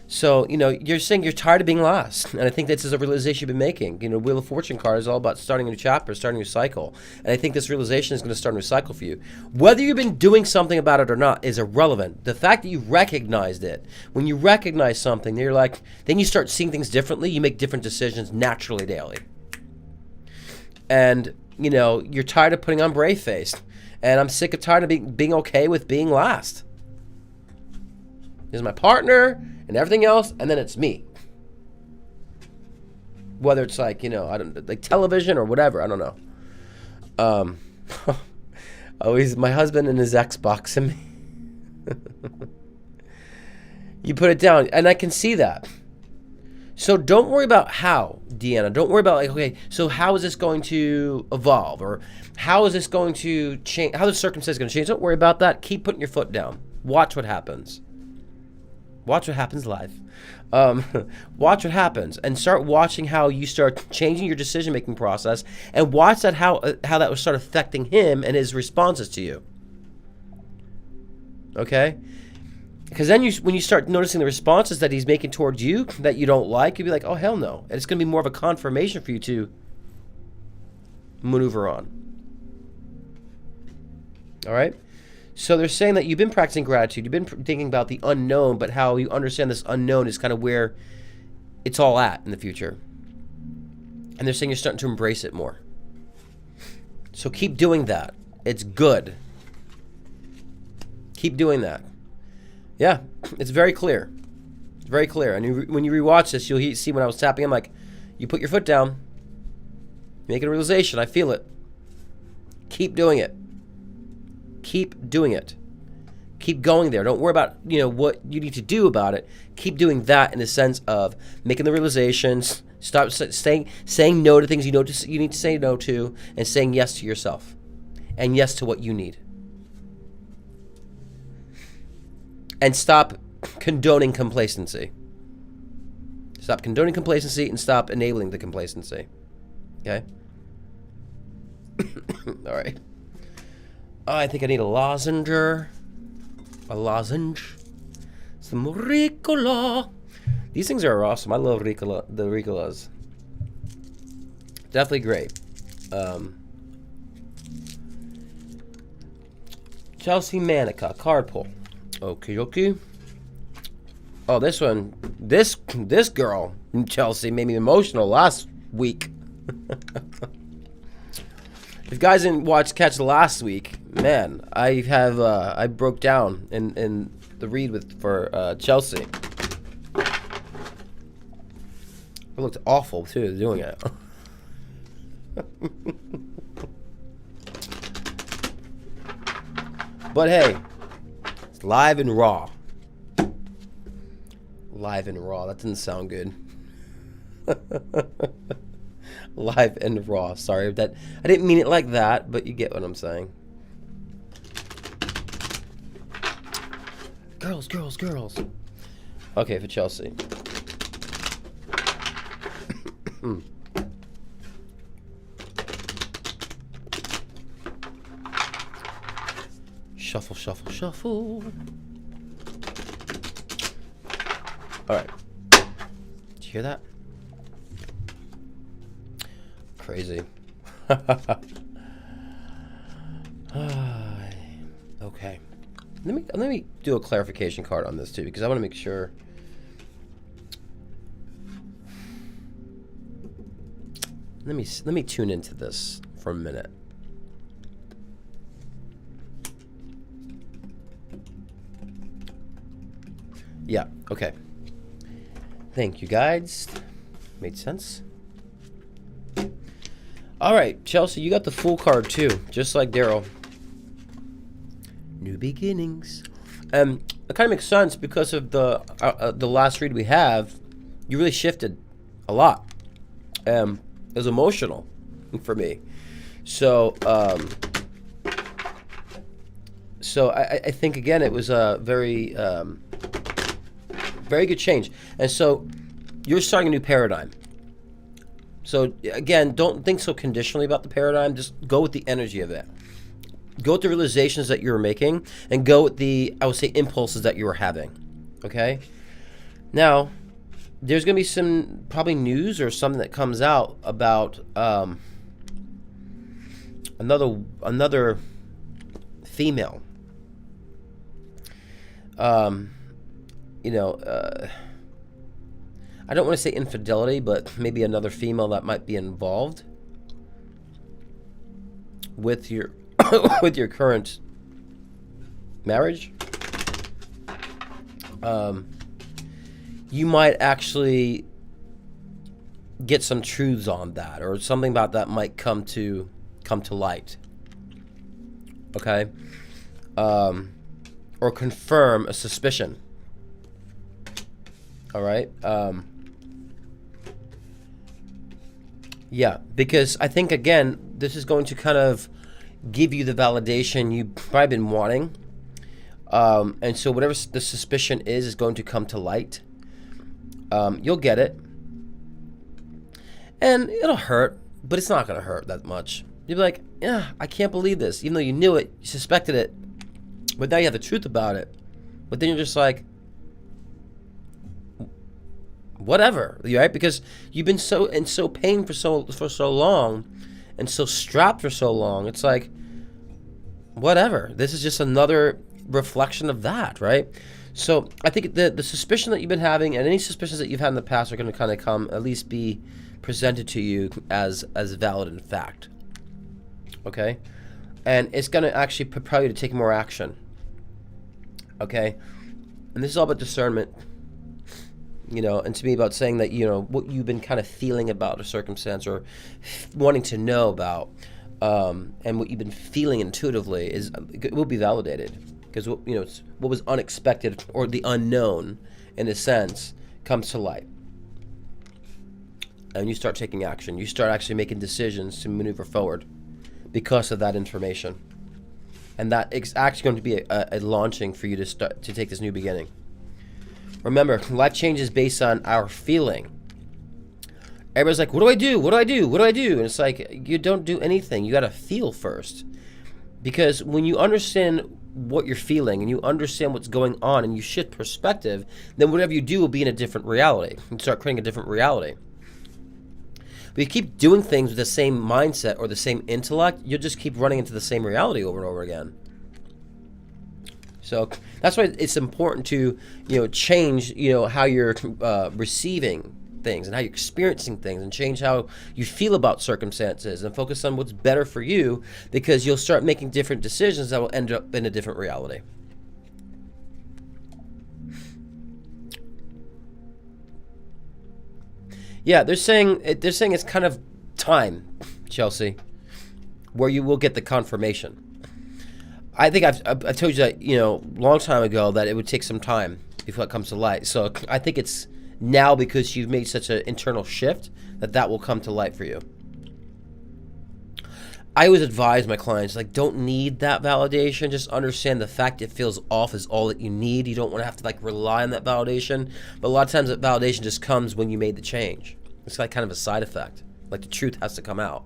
So, you know, you're saying you're tired of being lost. And I think this is a realization you've been making. You know, Wheel of Fortune card is all about starting a new chapter, starting a new cycle. And I think this realization is going to start a new cycle for you. Whether you've been doing something about it or not is irrelevant. The fact that you recognized it, when you recognize something, you're like, then you start seeing things differently. You make different decisions naturally daily. And, you know, you're tired of putting on brave face. And I'm sick and tired of being okay with being last. This is my partner and everything else, and then it's me. Whether it's like, you know, I don't like television or whatever, I don't know. Always my husband and his Xbox and me. You put it down, and I can see that. So don't worry about how, Deanna. Don't worry about like, okay, so how is this going to evolve, or how is this going to change? How the circumstance is going to change? Don't worry about that. Keep putting your foot down. Watch what happens. Watch what happens live. Watch what happens, and start watching how you start changing your decision-making process, and watch that how that will start affecting him and his responses to you. Okay? Because then when you start noticing the responses that he's making towards you that you don't like, you'll be like, oh, hell no. And it's going to be more of a confirmation for you to maneuver on. All right? So they're saying that you've been practicing gratitude. You've been thinking about the unknown, but how you understand this unknown is kind of where it's all at in the future. And they're saying you're starting to embrace it more. So keep doing that. It's good. Keep doing that. Yeah, it's very clear. It's very clear. And when you rewatch this, you'll see when I was tapping, I'm like, you put your foot down. Make a realization. I feel it. Keep doing it. Keep doing it. Keep going there. Don't worry about, you know, what you need to do about it. Keep doing that in the sense of making the realizations. Stop saying no to things you need to say no to, and saying yes to yourself. And yes to what you need. and stop condoning complacency. Stop condoning complacency and stop enabling the complacency. Okay? All right. I think I need a lozenge. A lozenge. Some Ricola. These things are awesome. I love Ricola, the Ricolas. Definitely great. Chelsea Manica card pull. Okay, okay. Oh, this one, this girl, Chelsea, made me emotional last week. If you guys didn't catch last week, man, I broke down in the read for Chelsea. It looked awful too doing it. But hey, it's live and raw. Live and raw. That didn't sound good. Live and raw. Sorry that I didn't mean it like that, but you get what I'm saying. Girls, girls, girls. Okay, for Chelsea. Shuffle, shuffle, shuffle. All right. Did you hear that? Crazy. Okay. Let me do a clarification card on this too, because I want to make sure. Let me tune into this for a minute. Yeah, okay. Thank you, guys. Made sense. All right, Chelsea, you got the full card too, just like Daryl. New beginnings. It kind of makes sense because of the last read we have. You really shifted a lot. It was emotional for me. So I think again it was a very very good change. And so you're starting a new paradigm. So again, don't think so conditionally about the paradigm. Just go with the energy of it. Go with the realizations that you were making, and go with the, I would say, impulses that you were having. Okay? Now, there's going to be some probably news or something that comes out about another female. I don't want to say infidelity, but maybe another female that might be involved with your with your current marriage. You might actually get some truths on that, or something about that might come to light. Okay, or confirm a suspicion. All right. Yeah, because I think, again, this is going to kind of give you the validation you've probably been wanting. And so whatever the suspicion is going to come to light. You'll get it. And it'll hurt, but it's not going to hurt that much. You'll be like, yeah, I can't believe this. Even though you knew it, you suspected it. But now you have the truth about it. But then you're just like, whatever, right? Because you've been so in pain for so long, and so strapped for so long. It's like, whatever. This is just another reflection of that, right? So I think the suspicion that you've been having, and any suspicions that you've had in the past, are going to kind of come, at least be presented to you as valid in fact. Okay, and it's going to actually propel you to take more action. Okay, and this is all about discernment. And to me, about saying that, what you've been kind of feeling about a circumstance, or wanting to know about, and what you've been feeling intuitively it will be validated, because it's what was unexpected, or the unknown, in a sense, comes to light, and you start taking action. You start actually making decisions to maneuver forward because of that information. And that is actually going to be a launching for you to take this new beginning. Remember, life changes based on our feeling. Everybody's like, what do I do? What do I do? What do I do? And it's like, you don't do anything. You got to feel first. Because when you understand what you're feeling and you understand what's going on and you shift perspective, then whatever you do will be in a different reality. You start creating a different reality. But you keep doing things with the same mindset or the same intellect, you'll just keep running into the same reality over and over again. So that's why it's important to, change, how you're receiving things and how you're experiencing things, and change how you feel about circumstances and focus on what's better for you, because you'll start making different decisions that will end up in a different reality. Yeah, they're saying it's kind of time, Chelsea, where you will get the confirmation. I think I've told you that, long time ago, that it would take some time before it comes to light. So I think it's now, because you've made such an internal shift, that will come to light for you. I always advise my clients, like, don't need that validation. Just understand the fact it feels off is all that you need. You don't want to have to rely on that validation. But a lot of times that validation just comes when you made the change. It's like kind of a side effect. Like the truth has to come out.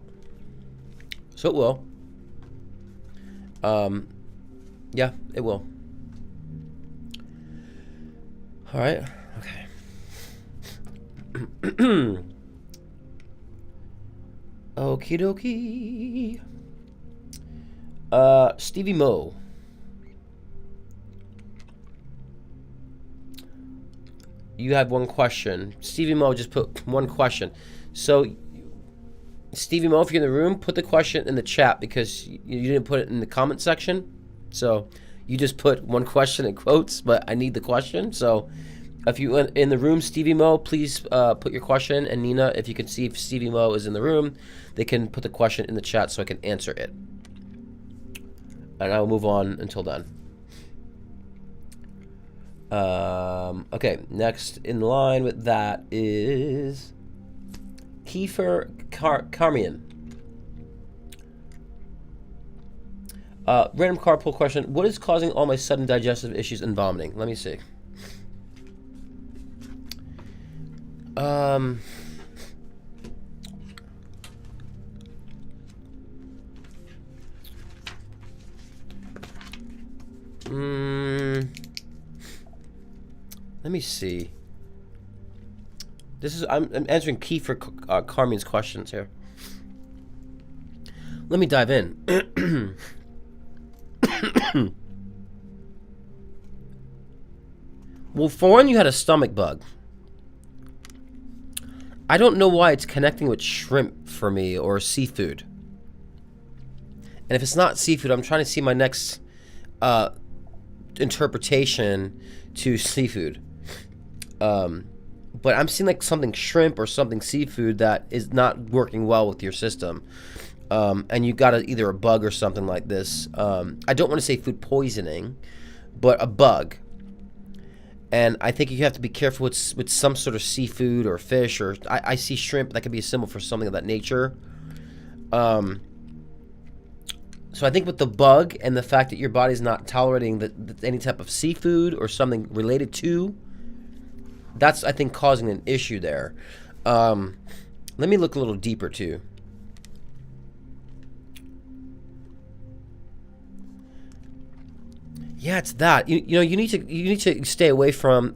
So it will. Yeah, it will. All right. Okay. Okie dokie. Stevie Mo. You have one question. Stevie Mo just put one question. So, Stevie Mo, if you're in the room, put the question in the chat, because you didn't put it in the comment section. So, you just put one question in quotes, but I need the question. So, if you in the room, Stevie Mo, please put your question. And Nina, if you can see if Stevie Mo is in the room, they can put the question in the chat so I can answer it. And I will move on until then. Okay, next in line with that is Kiefer Carmian. Random carpool question. What is causing all my sudden digestive issues and vomiting? Let me see. Let me see. I'm answering Kiefer Carmian's questions here. Let me dive in. Well, for one, you had a stomach bug. I don't know why it's connecting with shrimp for me, or seafood. And if it's not seafood, I'm trying to see my next interpretation to seafood. But I'm seeing like something shrimp or something seafood that is not working well with your system. And you got either a bug or something like this. I don't want to say food poisoning, but a bug. And I think you have to be careful with some sort of seafood or fish, or I see shrimp. That could be a symbol for something of that nature. So I think with the bug and the fact that your body's not tolerating any type of seafood or something related to, that's, I think, causing an issue there. Let me look a little deeper too. Yeah, it's that. You need to stay away from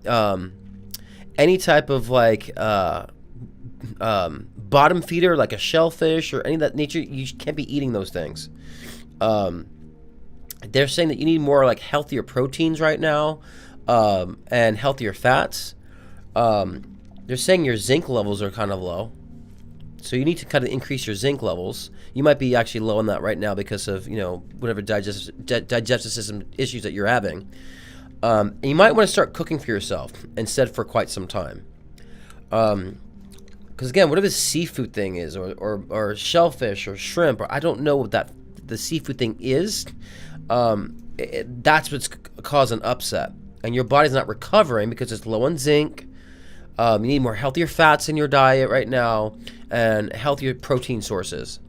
any type of like bottom feeder, like a shellfish or any of that nature. You can't be eating those things. They're saying that you need more like healthier proteins right now, and healthier fats. They're saying your zinc levels are kind of low, so you need to kind of increase your zinc levels. You might be actually low on that right now because of, whatever digestive system issues that you're having. And you might want to start cooking for yourself instead for quite some time. Because again, whatever the seafood thing is, or shellfish or shrimp, or I don't know what the seafood thing is, that's what's causing upset. And your body's not recovering because it's low on zinc. You need more healthier fats in your diet right now, and healthier protein sources.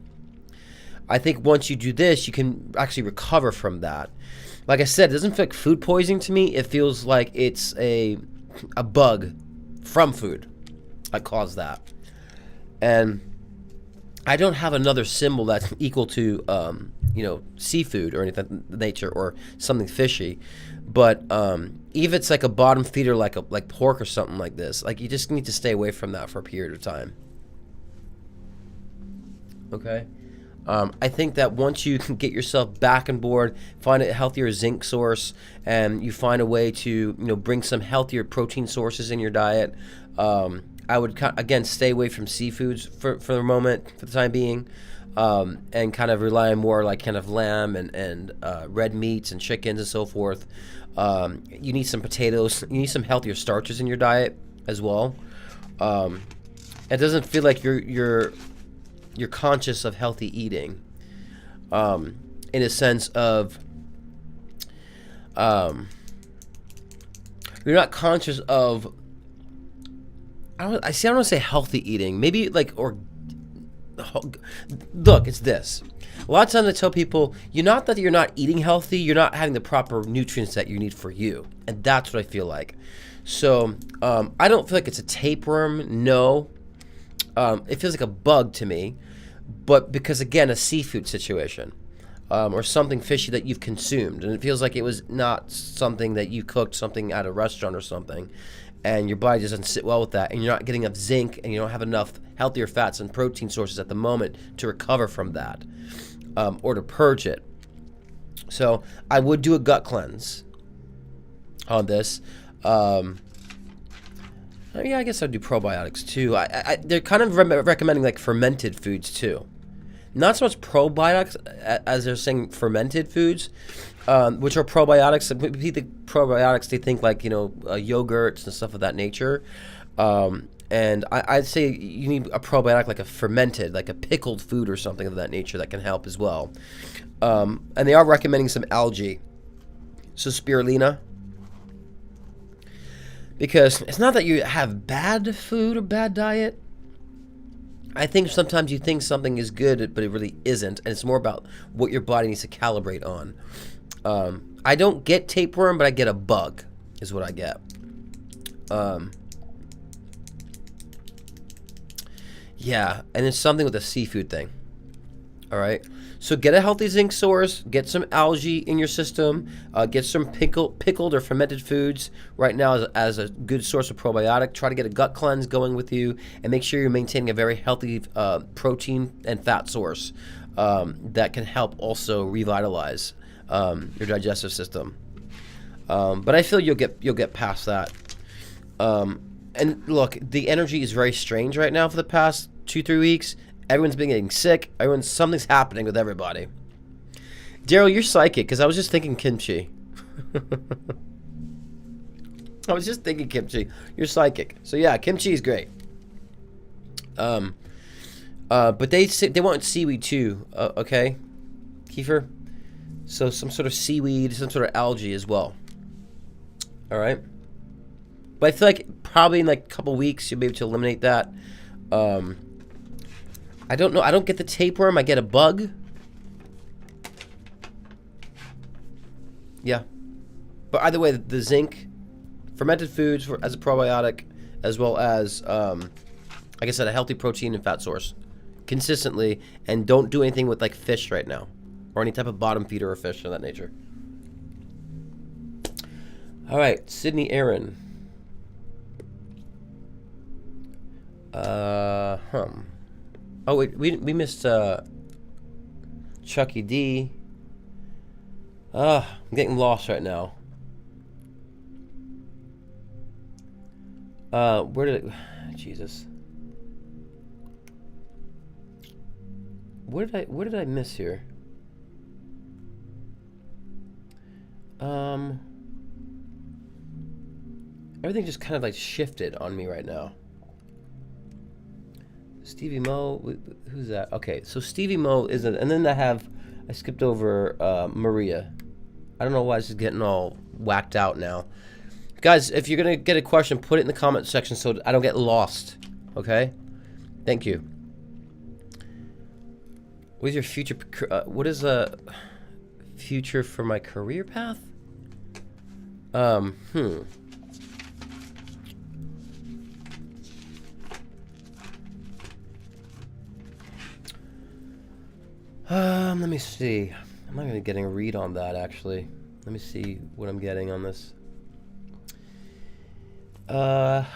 I think once you do this, you can actually recover from that. Like I said, it doesn't feel like food poisoning to me. It feels like it's a bug from food that caused that. And I don't have another symbol that's equal to, you know, seafood or anything of that nature or something fishy. But if it's like a bottom feeder, like pork or something like this, like you just need to stay away from that for a period of time. Okay. I think that once you can get yourself back on board, find a healthier zinc source, and you find a way to, you know, bring some healthier protein sources in your diet, I would, again, stay away from seafoods for the moment, for the time being, and kind of rely on more like kind of lamb and red meats and chickens and so forth. You need some potatoes. You need some healthier starches in your diet as well. It doesn't feel like you're conscious of healthy eating, in a sense of you're not conscious of. I don't want to say healthy eating. Maybe like look, it's this. A lot of times I tell people, you're not eating healthy. You're not having the proper nutrients that you need for you, and that's what I feel like. So I don't feel like it's a tapeworm. No, it feels like a bug to me. But because, again, a seafood situation or something fishy that you've consumed, and it feels like it was not something that you cooked, something at a restaurant or something, and your body doesn't sit well with that, and you're not getting enough zinc, and you don't have enough healthier fats and protein sources at the moment to recover from that or to purge it. So I would do a gut cleanse on this. Yeah, I guess I'd do probiotics too. They're kind of recommending like fermented foods too. Not so much probiotics as they're saying fermented foods, which are probiotics. The probiotics, they think like, you know, yogurts and stuff of that nature. And I'd say you need a probiotic like a fermented, like a pickled food or something of that nature that can help as well. And they are recommending some algae. So spirulina. Because it's not that you have bad food or bad diet. I think sometimes you think something is good, but it really isn't. And it's more about what your body needs to calibrate on. I don't get tapeworm, but I get a bug, is what I get. Yeah, and it's something with the seafood thing. All right. So get a healthy zinc source, get some algae in your system, get some pickled or fermented foods right now as a good source of probiotic. Try to get a gut cleanse going with you, and make sure you're maintaining a very healthy protein and fat source that can help also revitalize your digestive system. But I feel you'll get past that. And look, the energy is very strange right now for the past 2-3 weeks. Everyone's been getting sick. Something's happening with everybody. Daryl, you're psychic, because I was just thinking kimchi. I was just thinking kimchi. You're psychic. So yeah, kimchi is great. But they want seaweed too, okay? Kiefer? So some sort of seaweed, some sort of algae as well. Alright? But I feel like probably in like a couple weeks you'll be able to eliminate that. I don't know. I don't get the tapeworm. I get a bug. Yeah. But either way, the zinc, fermented foods as a probiotic, as well as, like I said, a healthy protein and fat source consistently. And don't do anything with like fish right now or any type of bottom feeder or fish of that nature. All right. Sydney Aaron. Oh, wait, we missed Chucky D. I'm getting lost right now. Where did it... Jesus. What did I miss here? Everything just kind of like shifted on me right now. Stevie Mo, who's that? Okay, so Stevie Mo is and then I skipped over Maria. I don't know why this is getting all whacked out now. Guys, if you're going to get a question, put it in the comment section so I don't get lost, okay? Thank you. What is your future? What is a future for my career path? Let me see. I'm not even getting a read on that, actually. Let me see what I'm getting on this. I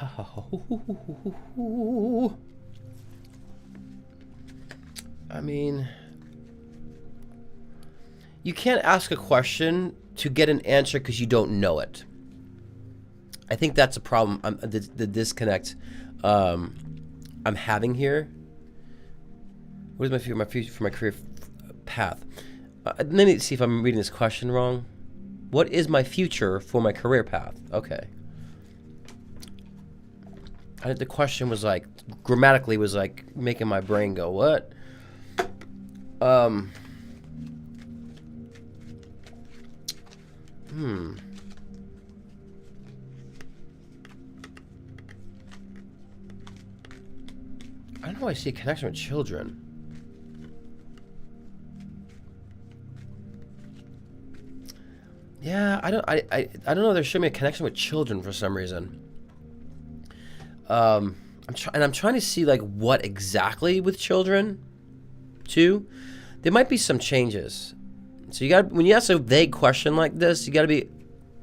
mean, you can't ask a question to get an answer because you don't know it. I think that's a problem. The disconnect I'm having here. What is my future for my career path? Let me see if I'm reading this question wrong. What is my future for my career path? Okay. The question was like, grammatically was like making my brain go, what? I don't know why I see a connection with children. Yeah, I don't know. There should be a connection with children for some reason. I'm trying to see like what exactly with children, too. There might be some changes. So you got when you ask a vague question like this, you got to be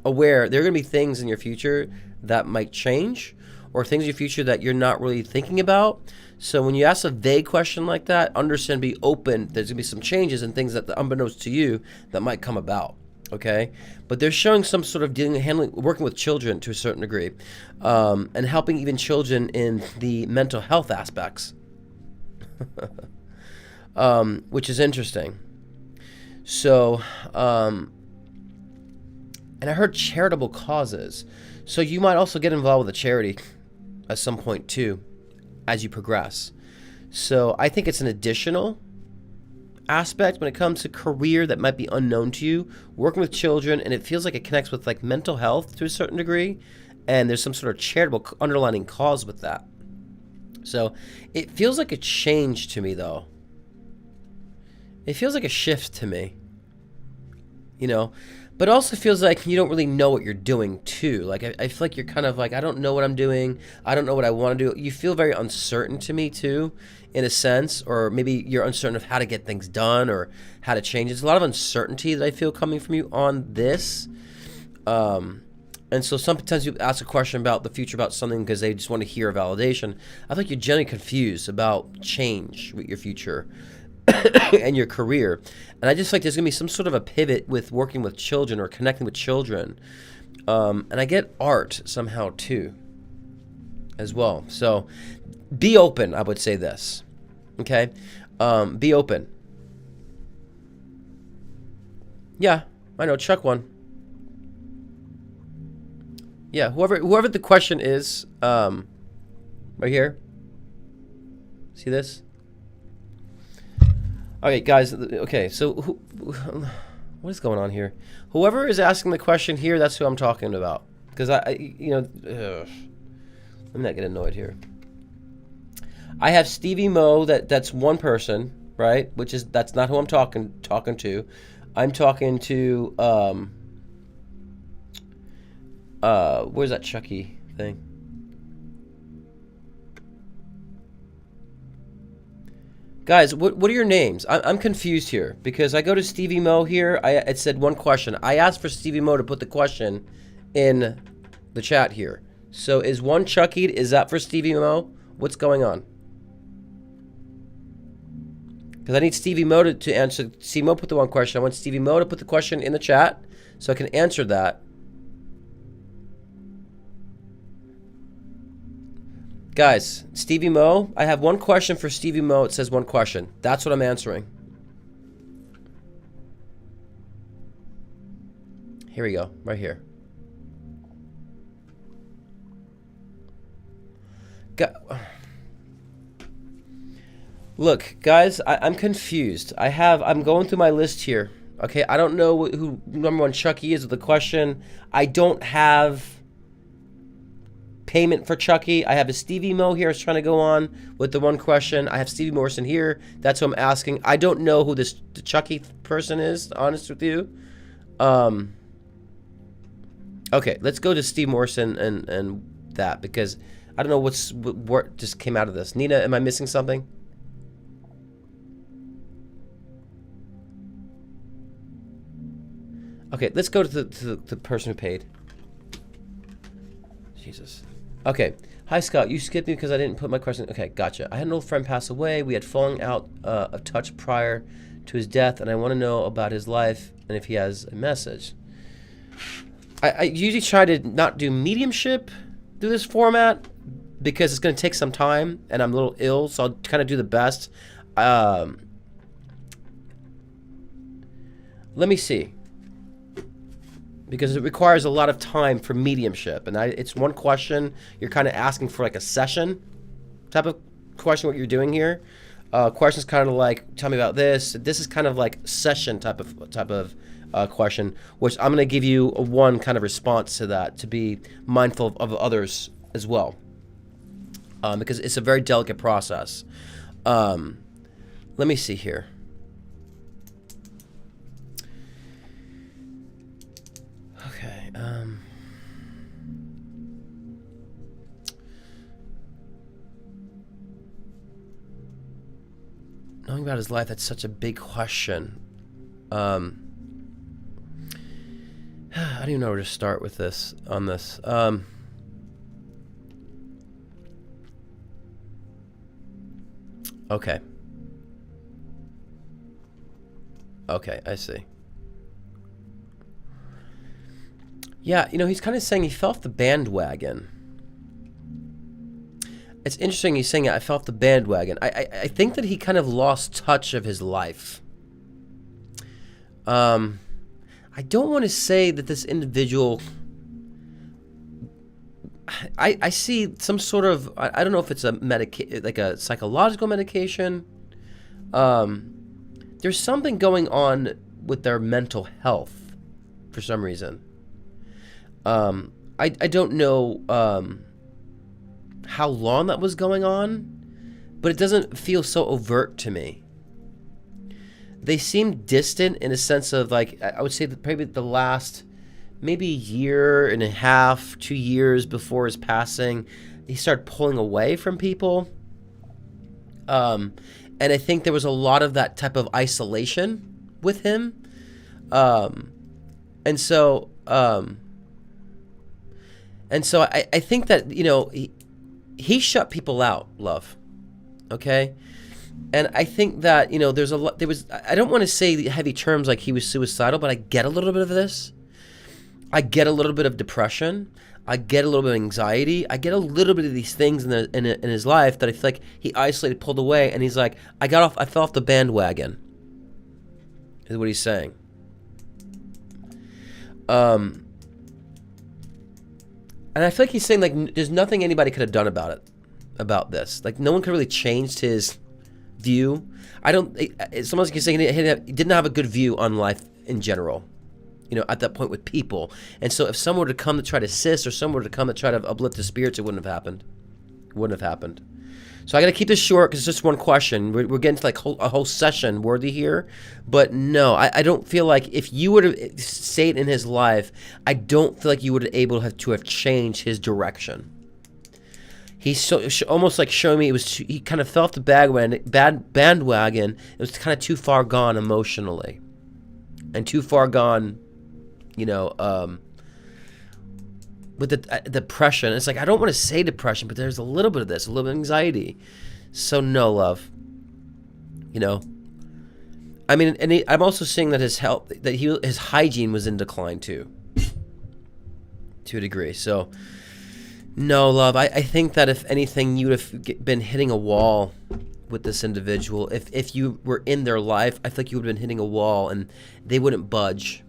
aware there are going to be things in your future that might change, or things in your future that you're not really thinking about. So when you ask a vague question like that, understand, be open. There's going to be some changes and things that, unbeknownst to you, that might come about. Okay, but they're showing some sort of working with children to a certain degree, and helping even children in the mental health aspects, which is interesting. So, and I heard charitable causes, so you might also get involved with a charity at some point too, as you progress. So I think it's an additional aspect when it comes to career that might be unknown to you, working with children, and it feels like it connects with like mental health to a certain degree, and there's some sort of charitable underlining cause with that. So it feels like a change to me, though. It feels like a shift to me, you know, but it also feels like you don't really know what you're doing too. Like I feel like you're kind of like, I don't know what I'm doing, I don't know what I want to do. You feel very uncertain to me too, in a sense, or maybe you're uncertain of how to get things done or how to change. There's a lot of uncertainty that I feel coming from you on this. And so sometimes you ask a question about the future, about something because they just want to hear a validation. I think you're generally confused about change with your future and your career. And I just think there's going to be some sort of a pivot with working with children or connecting with children. And I get art somehow too, as well. So be open, I would say this. Okay? Be open. Yeah, I know, Chuck won. Yeah, whoever the question is, right here. See this? Okay, guys. Okay, so what is going on here? Whoever is asking the question here, that's who I'm talking about. Because let me not get annoyed here. I have Stevie Mo. That's one person, right? That's not who I'm talking to. I'm talking to where's that Chucky thing? Guys, what are your names? I'm confused here because I go to Stevie Mo here. It said one question. I asked for Stevie Mo to put the question in the chat here. So is one Chucky? Is that for Stevie Mo? What's going on? Because I need Stevie Mo to answer. Stevie Mo put the one question. I want Stevie Mo to put the question in the chat so I can answer that. Guys, Stevie Mo, I have one question for Stevie Mo. It says one question. That's what I'm answering. Here we go, right here. Look, guys, I'm confused. I'm going through my list here. Okay, I don't know who number one Chucky is with the question. I don't have payment for Chucky. I have a Stevie Mo here. I was trying to go on with the one question. I have Stevie Morrison here. That's what I'm asking. I don't know who the Chucky person is, to be honest with you. Okay, let's go to Steve Morrison and that, because I don't know what just came out of this. Nina, am I missing something? Okay, let's go to the person who paid. Jesus. Okay. Hi, Scott. You skipped me because I didn't put my question. Okay, gotcha. I had an old friend pass away. We had fallen out of touch prior to his death, and I want to know about his life and if he has a message. I usually try to not do mediumship through this format because it's going to take some time, and I'm a little ill, so I'll kind of do the best. Let me see. Because it requires a lot of time for mediumship, and it's one question. You're kind of asking for like a session type of question. What you're doing here, questions kind of like, tell me about this. This is kind of like session type of question, which I'm going to give you one kind of response to that, to be mindful of others as well, because it's a very delicate process. Let me see here. Knowing about his life, that's such a big question. I don't even know where to start with this, on this. Okay. Okay, I see. Yeah, you know, he's kind of saying he fell off the bandwagon. It's interesting he's saying I fell off the bandwagon. I think that he kind of lost touch of his life. I don't want to say that this individual... I see some sort of... I don't know if it's like a psychological medication. There's something going on with their mental health for some reason. I don't know how long that was going on, but it doesn't feel so overt to me. They seem distant in a sense of, like, I would say that probably the last maybe year and a half, 2 years before his passing, he started pulling away from people. And I think there was a lot of that type of isolation with him. And so I think that, you know, he shut people out, love. Okay? And I think that, you know, I don't want to say the heavy terms like he was suicidal, but I get a little bit of this. I get a little bit of depression. I get a little bit of anxiety. I get a little bit of these things in his life that I feel like he isolated, pulled away, and he's like, I fell off the bandwagon, is what he's saying. And I feel like he's saying, like, there's nothing anybody could have done about this. Like, no one could really change his view. It's almost like he's saying he didn't have a good view on life in general, you know, at that point with people. And so if someone were to come to try to assist, or someone were to come to try to uplift the spirits, it wouldn't have happened. It wouldn't have happened. So I got to keep this short because it's just one question. We're getting to like a whole session worthy here. But no, I don't feel like if you were to say it in his life, I don't feel like you would have able to have changed his direction. He's almost like showing me he kind of fell off the bandwagon. It was kind of too far gone emotionally, and too far gone, you know, with the depression. It's like, I don't want to say depression, but there's a little bit of this, a little bit of anxiety. So no, love. You know, I mean, and I'm also seeing that his health, his hygiene was in decline too, to a degree. So no, love. I think that if anything, you would have been hitting a wall with this individual. If you were in their life, I feel like you would have been hitting a wall, and they wouldn't budge.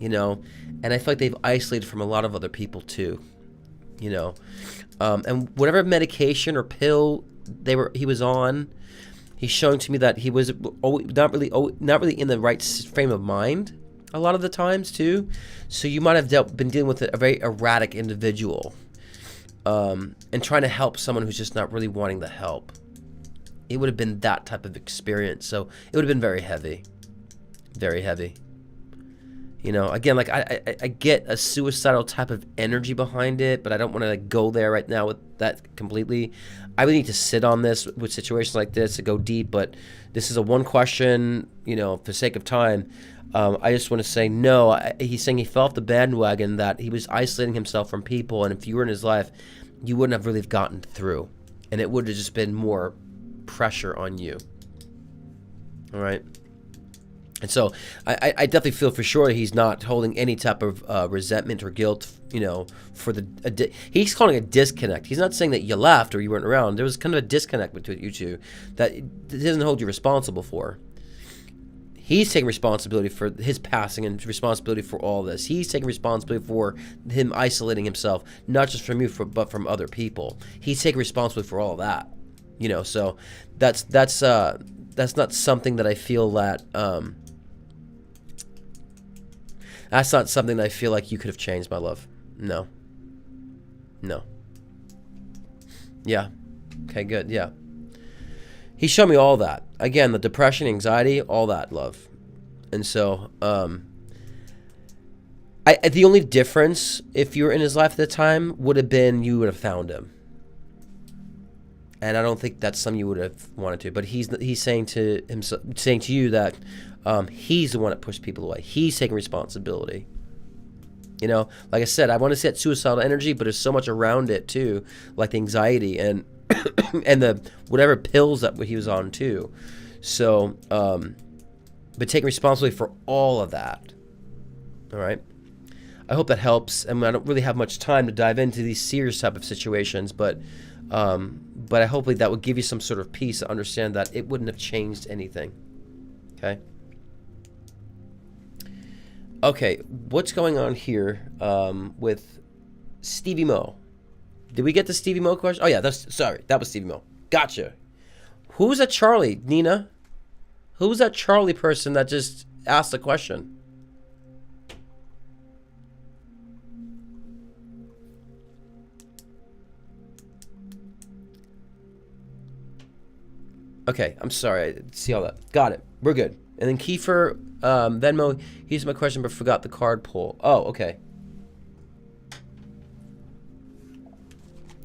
You know, and I feel like they've isolated from a lot of other people too, you know, and whatever medication or pill he was on, he's showing to me that he was not really in the right frame of mind a lot of the times too. So you might have been dealing with a very erratic individual. and trying to help someone who's just not really wanting the help. It would have been that type of experience. So it would have been very heavy. Very heavy. You know, again, like I get a suicidal type of energy behind it, but I don't want to like go there right now with that completely. I would need to sit on this with situations like this to go deep, but this is a one question, you know, for sake of time. I just want to say no. He's saying he fell off the bandwagon, that he was isolating himself from people, and if you were in his life, you wouldn't have really gotten through, and it would have just been more pressure on you. All right. And so I definitely feel for sure he's not holding any type of resentment or guilt, you know, for the he's calling it a disconnect. He's not saying that you left or you weren't around. There was kind of a disconnect between you two that it doesn't hold you responsible for. He's taking responsibility for his passing and responsibility for all this. He's taking responsibility for him isolating himself, not just from you, but from other people. He's taking responsibility for all of that, you know. So that's not something that I feel that that's not something that I feel like you could have changed, my love. No. No. Yeah. Okay, good. Yeah. He showed me all that. Again, the depression, anxiety, all that, love. And so, the only difference, if you were in his life at the time, would have been you would have found him. And I don't think that's something you would have wanted to. But he's saying to himself, saying to you that he's the one that pushed people away. He's taking responsibility. You know, like I said, I want to say that suicidal energy, but there's so much around it too, like the anxiety and and the whatever pills that he was on too. So, but taking responsibility for all of that. All right. I hope that helps. I mean, I don't really have much time to dive into these serious type of situations, but I hopefully that would give you some sort of peace to understand that it wouldn't have changed anything. Okay. Okay, what's going on here with Stevie Mo? Did we get the Stevie Mo question? Oh yeah, that was Stevie Mo. Gotcha. Who's that Charlie, Nina? Who's that Charlie person that just asked the question? Okay, I'm sorry. I see all that. Got it. We're good. And then Kiefer, Venmo, here's my question but forgot the card pull. Oh, okay.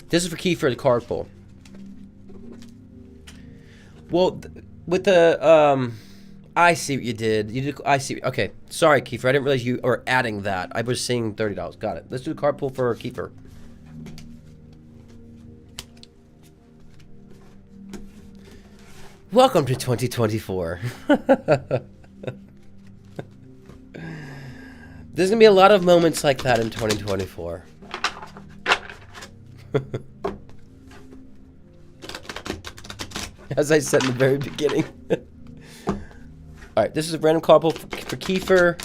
This is for Kiefer, the card pull. Well, with the, I see what you did. I see. Okay, sorry, Kiefer. I didn't realize you were adding that. I was seeing $30. Got it. Let's do the card pull for Kiefer. Welcome to 2024. There's going to be a lot of moments like that in 2024. As I said in the very beginning. Alright, this is a random card pull for Kiefer.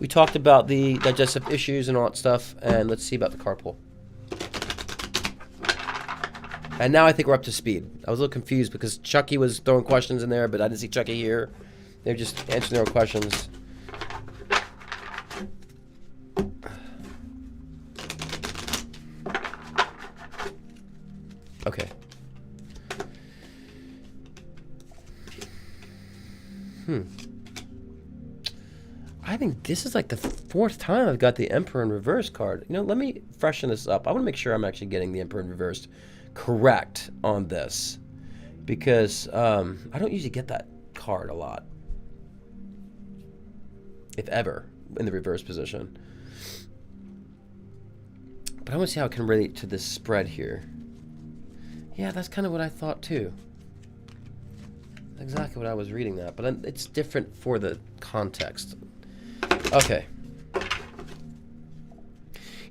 We talked about the digestive issues and all that stuff, and let's see about the card pull. And now I think we're up to speed. I was a little confused because Chucky was throwing questions in there, but I didn't see Chucky here. They were just answering their questions. Okay. I think this is like the 4th time I've got the Emperor in Reverse card. You know, let me freshen this up. I want to make sure I'm actually getting the Emperor in Reverse correct on this, because I don't usually get that card a lot, if ever, in the reverse position. But I want to see how it can relate to this spread here. Yeah, that's kind of what I thought too. Exactly what I was reading that, but it's different for the context. Okay.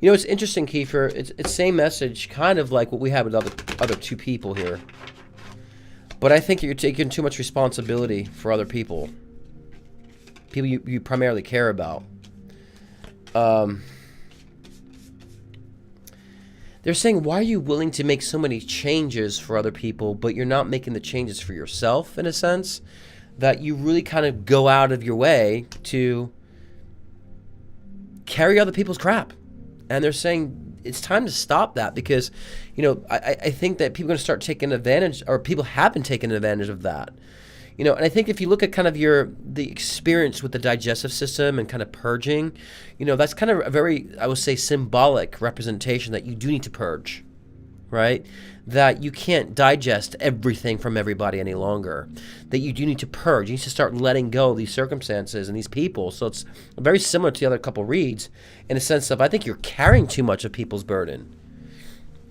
You know, it's interesting, Kiefer. It's same message, kind of like what we have with other two people here. But I think you're taking too much responsibility for other people. People you primarily care about. They're saying, why are you willing to make so many changes for other people, but you're not making the changes for yourself, in a sense? That you really kind of go out of your way to carry other people's crap. And they're saying it's time to stop that, because, I think that people are going to start taking advantage, or people have been taking advantage of that. And I think if you look at kind of the experience with the digestive system and kind of purging, that's kind of a very, I would say, symbolic representation that you do need to purge, right? That you can't digest everything from everybody any longer, that you do need to purge. You need to start letting go of these circumstances and these people. So it's very similar to the other couple reads in a sense of, I think you're carrying too much of people's burden.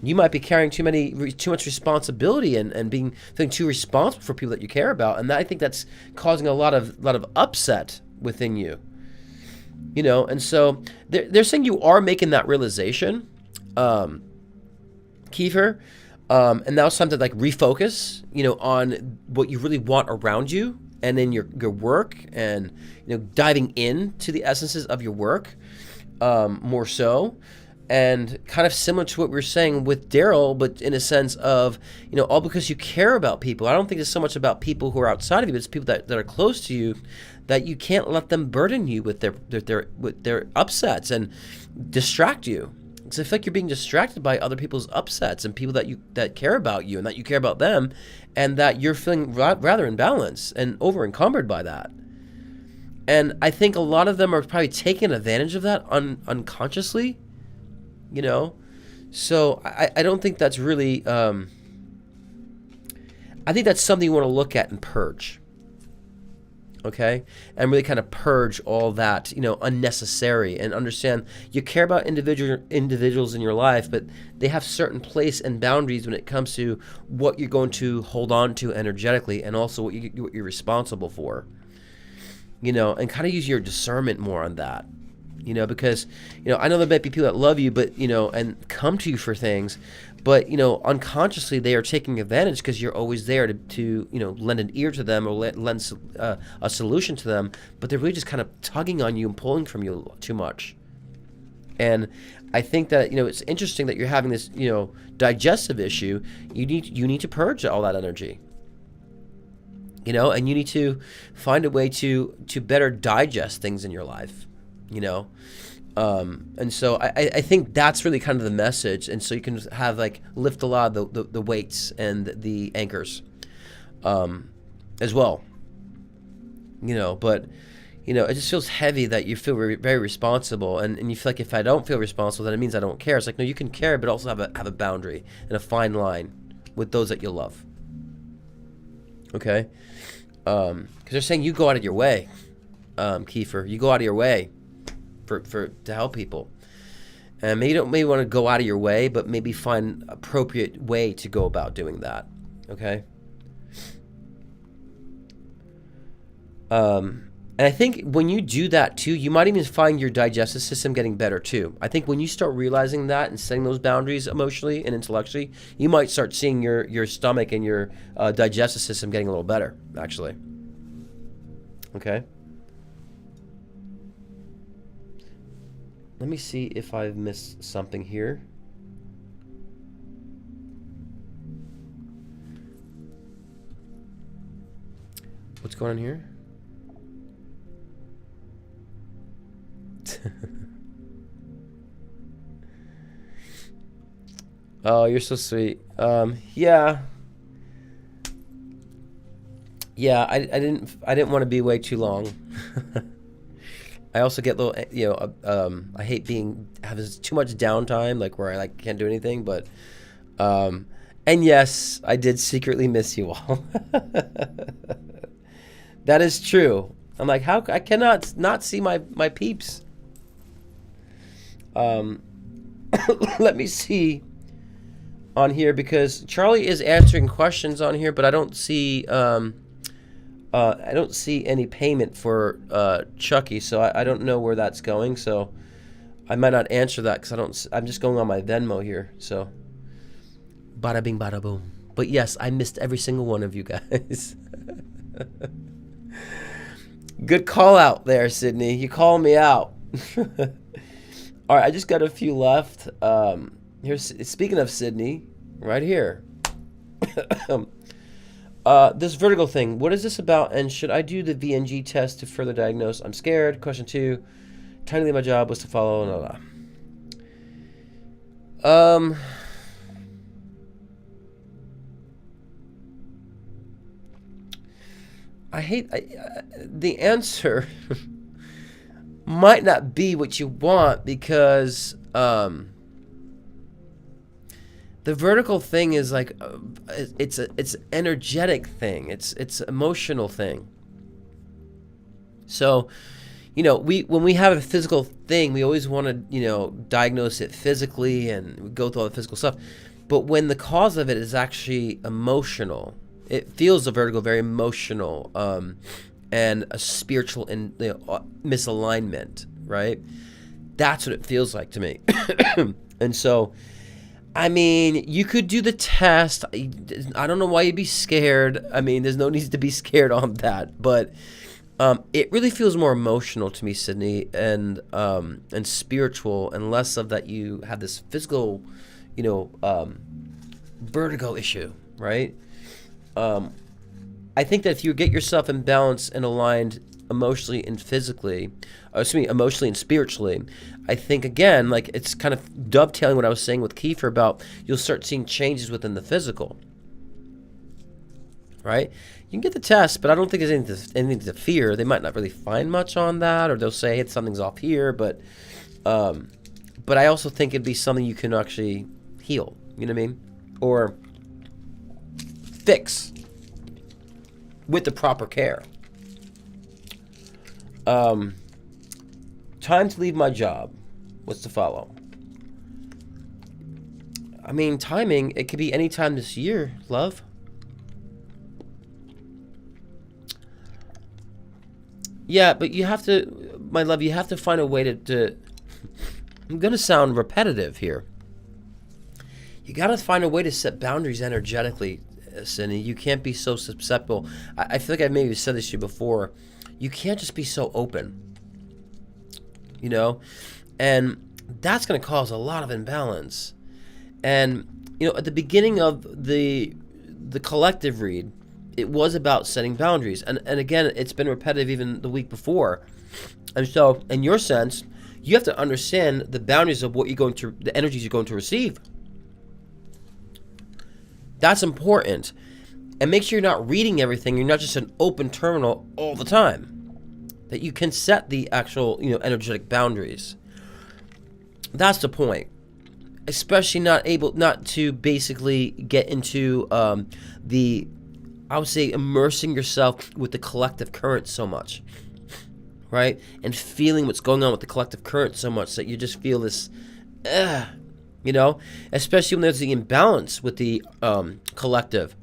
You might be carrying too much responsibility and feeling too responsible for people that you care about, and I think that's causing a lot of upset within you. And so they're saying you are making that realization, Kiefer, and now it's time to like refocus, on what you really want around you, and in your work, and diving into the essences of your work, more so. And kind of similar to what we were saying with Daryl, but in a sense of, all because you care about people. I don't think it's so much about people who are outside of you, but it's people that are close to you, that you can't let them burden you with their upsets and distract you. It's I feel like you're being distracted by other people's upsets and people that care about you and that you care about them, and that you're feeling rather imbalanced and over encumbered by that. And I think a lot of them are probably taking advantage of that unconsciously. So I don't think that's really, I think that's something you want to look at and purge, okay? And really kind of purge all that, unnecessary, and understand you care about individuals in your life, but they have certain place and boundaries when it comes to what you're going to hold on to energetically, and also what you're responsible for, and kind of use your discernment more on that. Because, I know there might be people that love you, but, and come to you for things, but, unconsciously they are taking advantage because you're always there to lend an ear to them, or lend a solution to them, but they're really just kind of tugging on you and pulling from you too much. And I think that, it's interesting that you're having this, digestive issue. You need to purge all that energy. And you need to find a way to better digest things in your life. And so I think that's really kind of the message, and so you can have lift a lot of the weights and the anchors, as well. But it just feels heavy that you feel very, very responsible, and you feel like if I don't feel responsible, then it means I don't care. It's like, no, you can care, but also have a boundary and a fine line with those that you love. Okay, because they're saying you go out of your way, Kiefer. You go out of your way to help people, and maybe you don't want to go out of your way, but maybe find appropriate way to go about doing that. Okay. And I think when you do that too, you might even find your digestive system getting better too. I think when you start realizing that and setting those boundaries emotionally and intellectually, you might start seeing your stomach and your digestive system getting a little better, actually. Okay. Let me see if I've missed something here. What's going on here? Oh, you're so sweet. Yeah, I didn't want to be away too long. I also get a little, I hate having too much downtime, like where I can't do anything. But, and yes, I did secretly miss you all. That is true. I'm like, how I cannot not see my peeps. Let me see on here, because Charlie is answering questions on here, but I don't see any payment for Chucky, so I don't know where that's going. So I might not answer that because I'm just going on my Venmo here. So bada bing, bada boom. But yes, I missed every single one of you guys. Good call out there, Sydney. You called me out. All right, I just got a few left. Here's speaking of Sydney, right here. This vertigo thing. What is this about? And should I do the VNG test to further diagnose? I'm scared. Question 2. Technically, my job was to follow. Blah, blah. Um, the answer might not be what you want because the vertical thing is like it's an energetic thing. It's an emotional thing. So, when we have a physical thing, we always want to, diagnose it physically and we go through all the physical stuff. But when the cause of it is actually emotional, it feels the vertigo very emotional and a spiritual misalignment, right? That's what it feels like to me. And so, I mean, you could do the test. I don't know why you'd be scared. I mean, there's no need to be scared on that, but it really feels more emotional to me, Sydney, and spiritual, and less of that you have this physical, vertigo issue, right? I think that if you get yourself in balance and aligned emotionally and emotionally and spiritually, I think, again, like it's kind of dovetailing what I was saying with Kiefer about you'll start seeing changes within the physical, right? You can get the test, but I don't think there's anything to fear. They might not really find much on that, or they'll say hey, something's off here, but I also think it'd be something you can actually heal, you know what I mean? Or fix with the proper care. Time to leave my job. What's to follow? I mean, timing, it could be any time this year, love. Yeah, but you have to, my love, you have to find a way to I'm going to sound repetitive here. You got to find a way to set boundaries energetically, Cindy. You can't be so susceptible. I feel like I maybe said this to you before. You can't just be so open, and that's going to cause a lot of imbalance. And, at the beginning of the collective read, it was about setting boundaries. And again, it's been repetitive even the week before. And so, in your sense, you have to understand the boundaries of the energies you're going to receive. That's important. And make sure you're not reading everything. You're not just an open terminal all the time. That you can set the actual, energetic boundaries. That's the point. Especially not to basically get into I would say immersing yourself with the collective current so much, right? And feeling what's going on with the collective current so much that you just feel this, especially when there's the imbalance with the collective.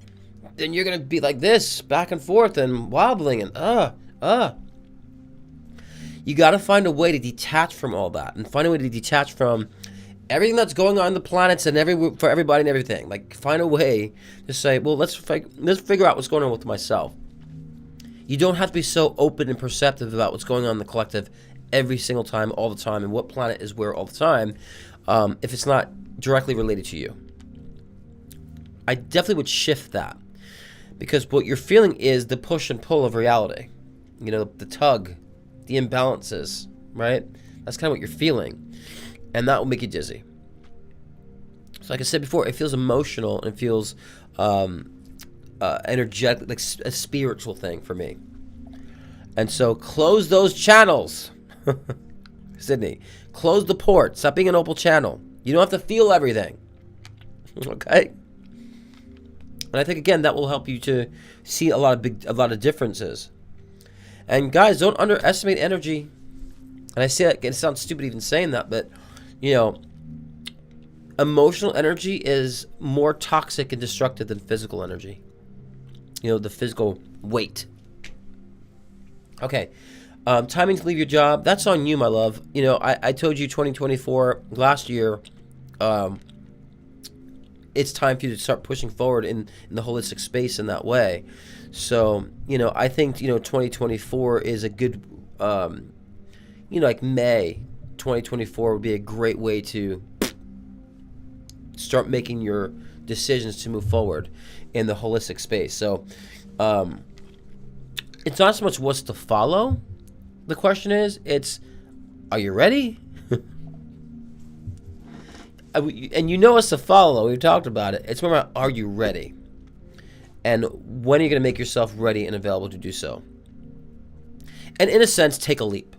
Then you're going to be like this, back and forth and wobbling and You got to find a way to detach from all that and find a way to detach from everything that's going on in the planets and for everybody and everything. Like, find a way to say, well, let's figure out what's going on with myself. You don't have to be so open and perceptive about what's going on in the collective every single time, all the time, and what planet is where all the time, if it's not directly related to you. I definitely would shift that. Because what you're feeling is the push and pull of reality. The tug, the imbalances, right? That's kind of what you're feeling. And that will make you dizzy. So like I said before, it feels emotional and it feels energetic, like a spiritual thing for me. And so close those channels. Sydney, close the port. Stop being an opal channel. You don't have to feel everything. Okay? And I think, again, that will help you to see a lot of differences. And guys, don't underestimate energy. And I say that, it sounds stupid even saying that, but emotional energy is more toxic and destructive than physical energy. The physical weight. Okay. Timing to leave your job, that's on you, my love. I told you 2024 last year, it's time for you to start pushing forward in the holistic space in that way. So, I think, 2024 is a good, like May 2024 would be a great way to start making your decisions to move forward in the holistic space. So, it's not so much what's to follow. The question is, are you ready? and you know us to follow. We've talked about it. It's more about, are you ready? And when are you going to make yourself ready and available to do so? And in a sense, take a leap.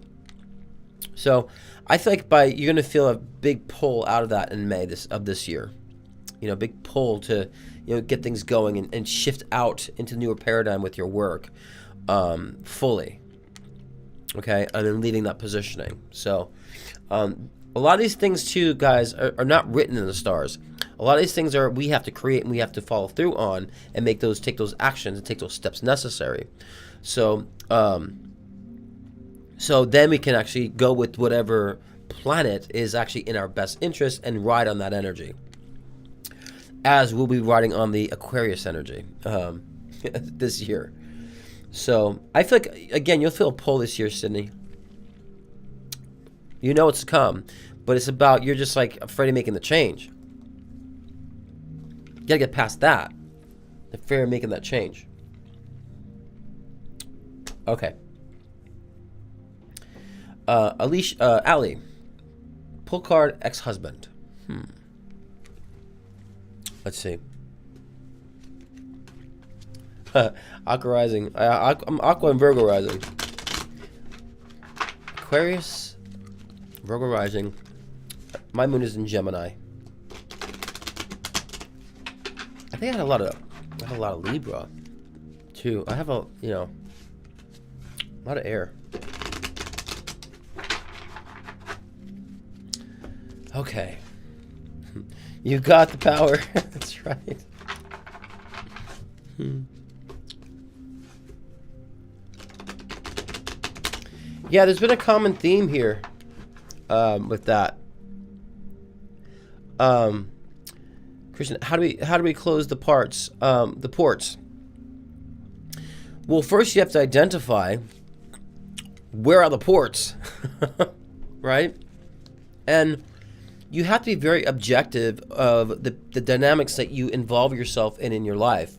So I feel like you're going to feel a big pull out of that in May of this year. You know, big pull to, you know, get things going and shift out into the newer paradigm with your work fully. Okay, and then leading that positioning. So a lot of these things too, guys, are not written in the stars. A lot of these things we have to create and we have to follow through on and take those actions and take those steps necessary. So so then we can actually go with whatever planet is actually in our best interest and ride on that energy. As we'll be riding on the Aquarius energy this year. So I feel like, again, you'll feel a pull this year, Sydney. You know it's to come, but it's about, you're just like afraid of making the change. You gotta get past that. The fear of making that change. Okay. Ali, pull card ex-husband. Let's see. Aqua rising. I'm Aqua and Virgo rising. Aquarius, Virgo rising. My moon is in Gemini. I think I had a lot of Libra too. I have a lot of air. Okay. You got the power. That's right. Yeah, there's been a common theme here with that. Christian, how do we close the ports? Well, first you have to identify where are the ports, right? And you have to be very objective of the dynamics that you involve yourself in your life.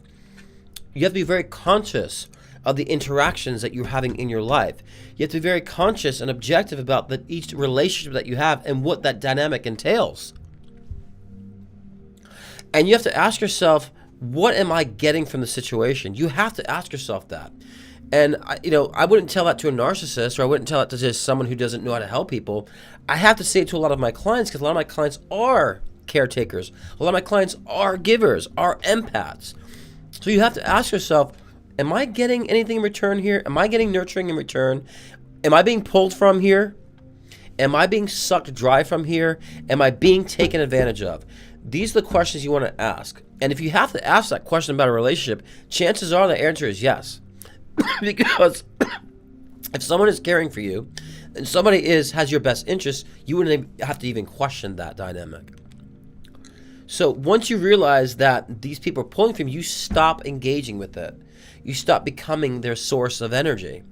You have to be very conscious of the interactions that you're having in your life. You have to be very conscious and objective about each relationship that you have and what that dynamic entails. And you have to ask yourself, what am I getting from the situation? You have to ask yourself that. And I wouldn't tell that to a narcissist, or I wouldn't tell that to just someone who doesn't know how to help people. I have to say it to a lot of my clients, because a lot of my clients are caretakers. A lot of my clients are givers, are empaths. So you have to ask yourself, am I getting anything in return here? Am I getting nurturing in return? Am I being pulled from here? Am I being sucked dry from here? Am I being taken advantage of? These are the questions you want to ask. And if you have to ask that question about a relationship, chances are the answer is yes. Because if someone is caring for you and somebody has your best interest, you wouldn't have to even question that dynamic. So once you realize that these people are pulling from you, stop engaging with it. You stop becoming their source of energy.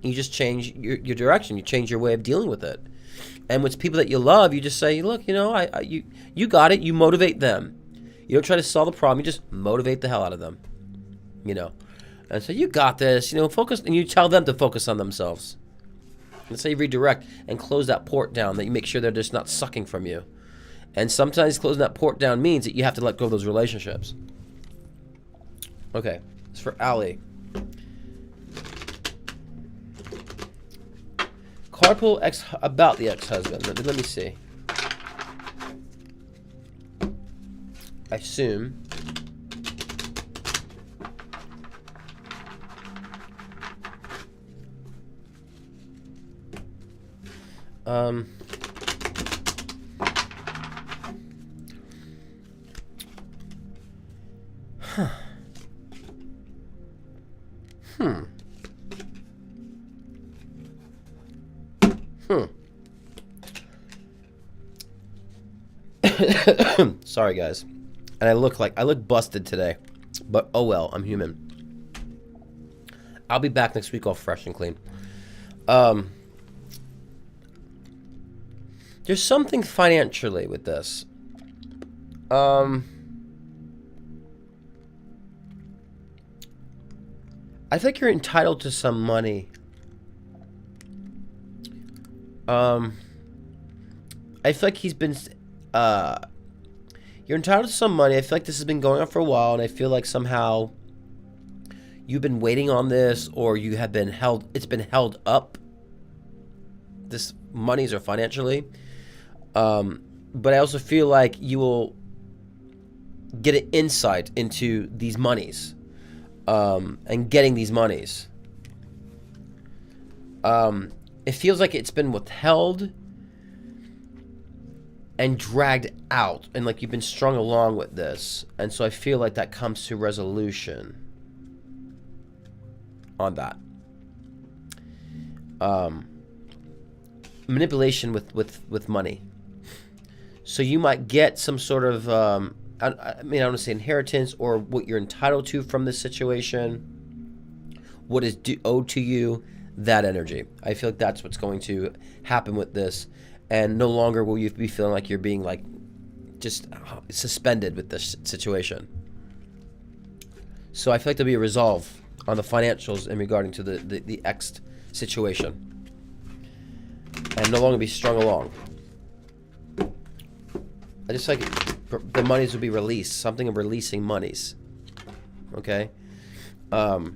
You just change your direction. You change your way of dealing with it. And with people that you love, you just say, look, you got it. You motivate them. You don't try to solve the problem. You just motivate the hell out of them. And so you got this. Focus, and you tell them to focus on themselves. Let's say you redirect and close that port down, that you make sure they're just not sucking from you. And sometimes closing that port down means that you have to let go of those relationships. Okay, it's for Ali. Card pull about the ex-husband. Let me see. I assume. Sorry, guys. And I look busted today. But oh well, I'm human. I'll be back next week all fresh and clean. There's something financially with this. I think you're entitled to some money. I feel like you're entitled to some money. I feel like this has been going on for a while, and I feel like somehow you've been waiting on this, or you have been held. It's been held up. This monies or financially, but I also feel like you will get an insight into these monies, and getting these monies. It feels like it's been withheld and dragged out, and like you've been strung along with this, and so I feel like that comes to resolution on that. Manipulation with money. So you might get some sort of, I mean, I don't want to say inheritance, or what you're entitled to from this situation, what is owed to you, that energy. I feel like that's what's going to happen with this, and no longer will you be feeling like you're being like just suspended with this situation. So I feel like there'll be a resolve on the financials in regarding to the X situation, and no longer be strung along. I just like the monies will be released, something of releasing monies. Okay, because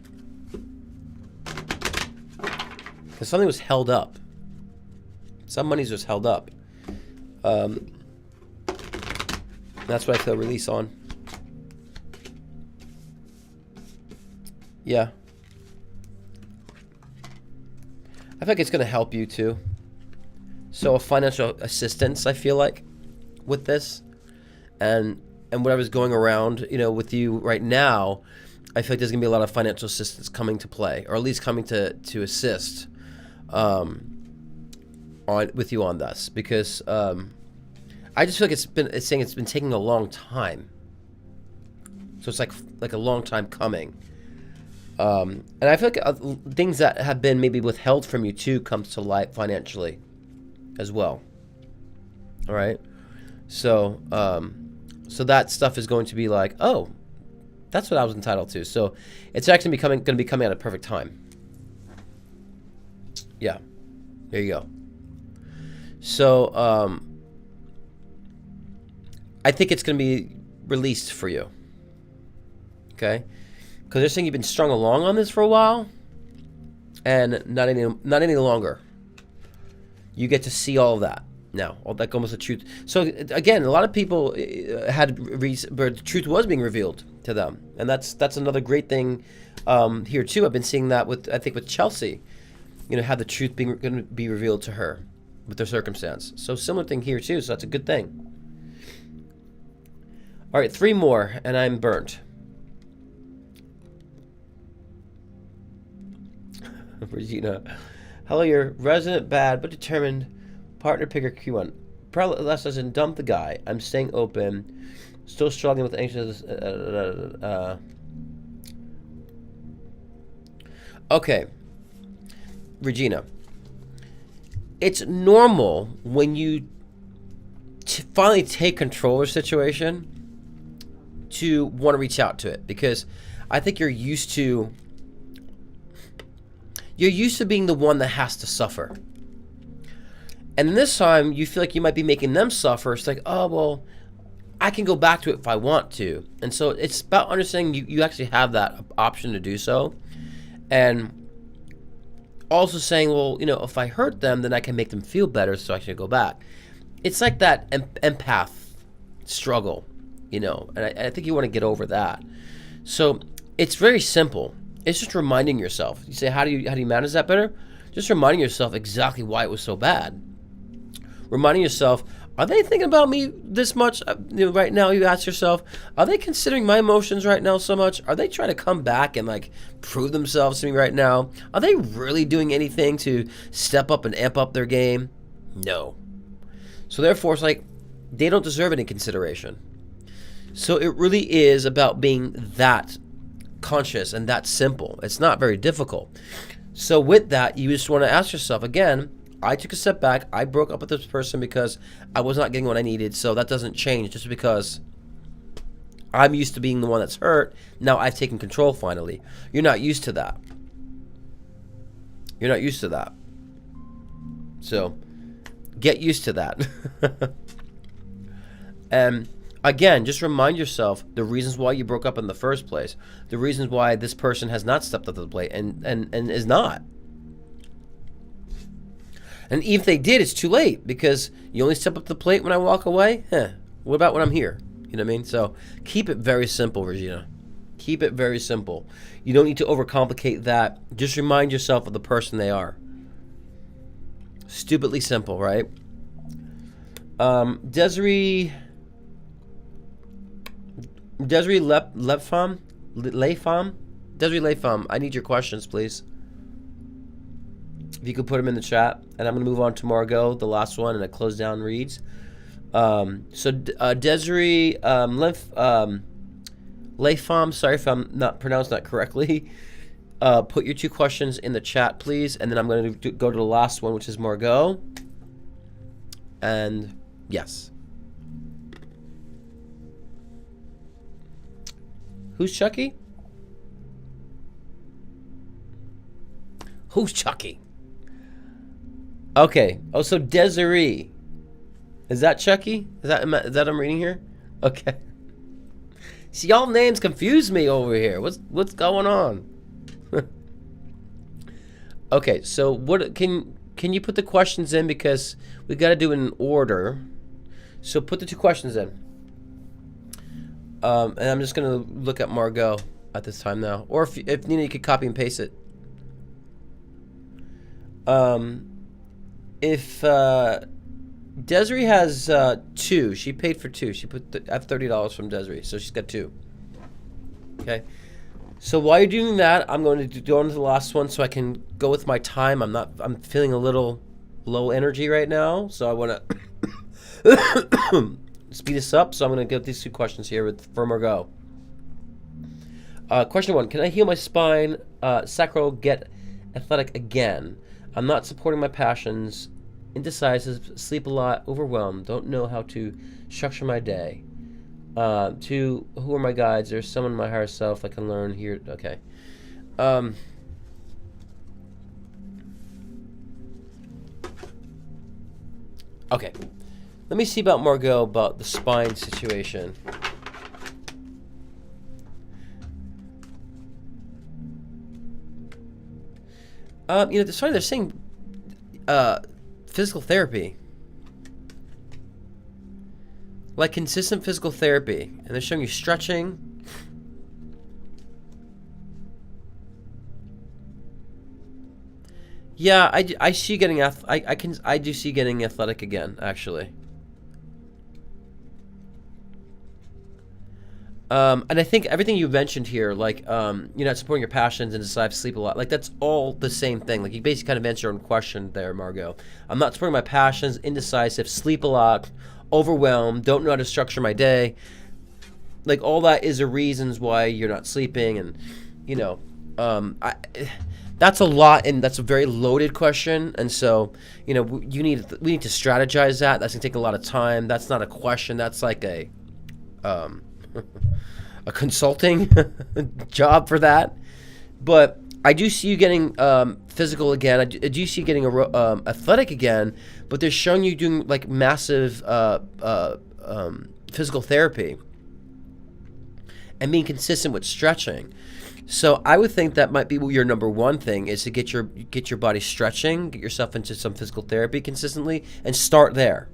something was held up. Some monies was held up. That's what I feel release on. Yeah. I think it's going to help you too. So a financial assistance, I feel like, with this, and what I was going around, you know, with you right now, I feel like there's going to be a lot of financial assistance coming to play, or at least coming to assist with you on this, because I just feel like it's saying it's been taking a long time. So it's like a long time coming. And I feel like things that have been maybe withheld from you too comes to light financially as well. All right. So so that stuff is going to be like, oh, that's what I was entitled to. So it's actually going to be coming at a perfect time. Yeah. There you go. So I think it's going to be released for you. Okay? Because they're saying you've been strung along on this for a while, and not any longer. You get to see all of that now. All that almost the truth. So again, a lot of people had the truth was being revealed to them, and that's another great thing here too. I've been seeing that I think with Chelsea. You know, had the truth going to be revealed to her with their circumstance. So similar thing here too. So that's a good thing. All right, 3 more, and I'm burnt. Regina, hello, your resident bad but determined partner picker Q1. Probably less doesn't dump the guy. I'm staying open, still struggling with anxious. Okay, Regina, it's normal when you finally take control of the situation to want to reach out to it, because I think you're used to being the one that has to suffer. And this time you feel like you might be making them suffer. It's like, oh, well, I can go back to it if I want to. And so it's about understanding you actually have that option to do so. And also saying, well, you know, if I hurt them, then I can make them feel better so I can go back. It's like that empath struggle, you know, and I think you want to get over that. So it's very simple. It's just reminding yourself. You say, how do you manage that better? Just reminding yourself exactly why it was so bad. Reminding yourself, are they thinking about me this much? You know, right now, you ask yourself, are they considering my emotions right now so much? Are they trying to come back and like prove themselves to me right now? Are they really doing anything to step up and amp up their game? No. So therefore, it's like they don't deserve any consideration. So it really is about being that conscious and that simple. It's not very difficult. So with that, you just want to ask yourself again, I took a step back. I broke up with this person because I was not getting what I needed. So that doesn't change just because I'm used to being the one that's hurt. Now I've taken control finally. You're not used to that. You're not used to that. So get used to that. And again, just remind yourself the reasons why you broke up in the first place, the reasons why this person has not stepped up to the plate and is not. And even if they did, it's too late, because you only step up to the plate when I walk away. What about when I'm here? You know what I mean? So keep it very simple, Regina. Keep it very simple. You don't need to overcomplicate that. Just remind yourself of the person they are. Stupidly simple, right? Desiree Lefam? Desiree Lefam, I need your questions, please. If you could put them in the chat. And I'm going to move on to Margot, the last one, and I close down reads. Desiree Lefam, sorry if I'm not pronouncing that correctly. Put your 2 questions in the chat, please. And then I'm going to go to the last one, which is Margot. And yes. Who's Chucky? Who's Chucky? Okay. Oh, so Desiree. Is that Chucky? Is that I'm reading here? Okay. See, y'all names confuse me over here. What's going on? Okay, so what can you put the questions in, because we got to do it in order. So put the 2 questions in. And I'm just gonna look at Margot at this time now, or if Nina, you could copy and paste it. If Desiree has 2, she paid for 2. She put I have $30 from Desiree, so she's got 2. Okay. So while you're doing that, I'm going to go into the last one so I can go with my time. I'm feeling a little low energy right now, so I want to speed this up. So I'm going to get these 2 questions here for Margot. Question 1: can I heal my spine, sacral, get athletic again? I'm not supporting my passions, indecisive, sleep a lot, overwhelmed, don't know how to structure my day. 2, who are my guides? There's someone in my higher self I can learn here. Okay. Okay. Let me see about Margot, about the spine situation. They're saying physical therapy. Like consistent physical therapy. And they're showing you stretching. Yeah, I see you getting I do see getting athletic again, actually. And I think everything you mentioned here, like you're not supporting your passions and decide to sleep a lot, like that's all the same thing. Like you basically kind of answered your own question there, Margot. I'm not supporting my passions, indecisive, sleep a lot, overwhelmed, don't know how to structure my day. Like all that is the reasons why you're not sleeping, and that's a lot, and that's a very loaded question. And so we need to strategize that. That's gonna take a lot of time. That's not a question. That's like a consulting job for that. But I do see you getting physical again. I do see you getting athletic again. But they're showing you doing like massive physical therapy and being consistent with stretching. So I would think that might be your number 1 thing, is to get your body stretching, get yourself into some physical therapy consistently, and start there.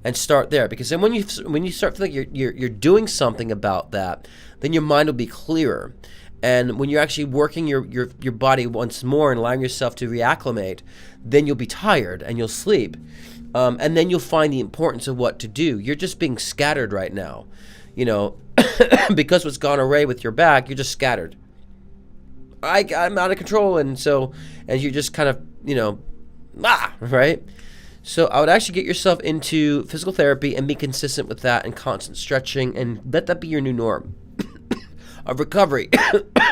Because then when you start feeling like you're doing something about that, then your mind will be clearer. And when you're actually working your body once more and allowing yourself to reacclimate, then you'll be tired and you'll sleep. And then you'll find the importance of what to do. You're just being scattered right now. Because what's gone away with your back, you're just scattered. I'm out of control, and you're just kind of, right? So I would actually get yourself into physical therapy and be consistent with that, and constant stretching, and let that be your new norm of recovery.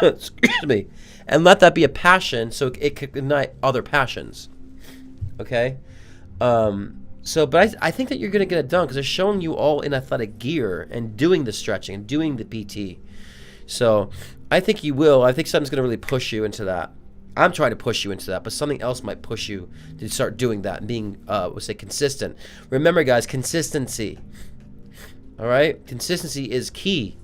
Excuse me. And let that be a passion, so it could ignite other passions. Okay? But I think that you're going to get it done, because they're showing you all in athletic gear and doing the stretching and doing the PT. So I think you will. I think something's going to really push you into that. I'm trying to push you into that, but something else might push you to start doing that and being, consistent. Remember, guys, consistency. All right, consistency is key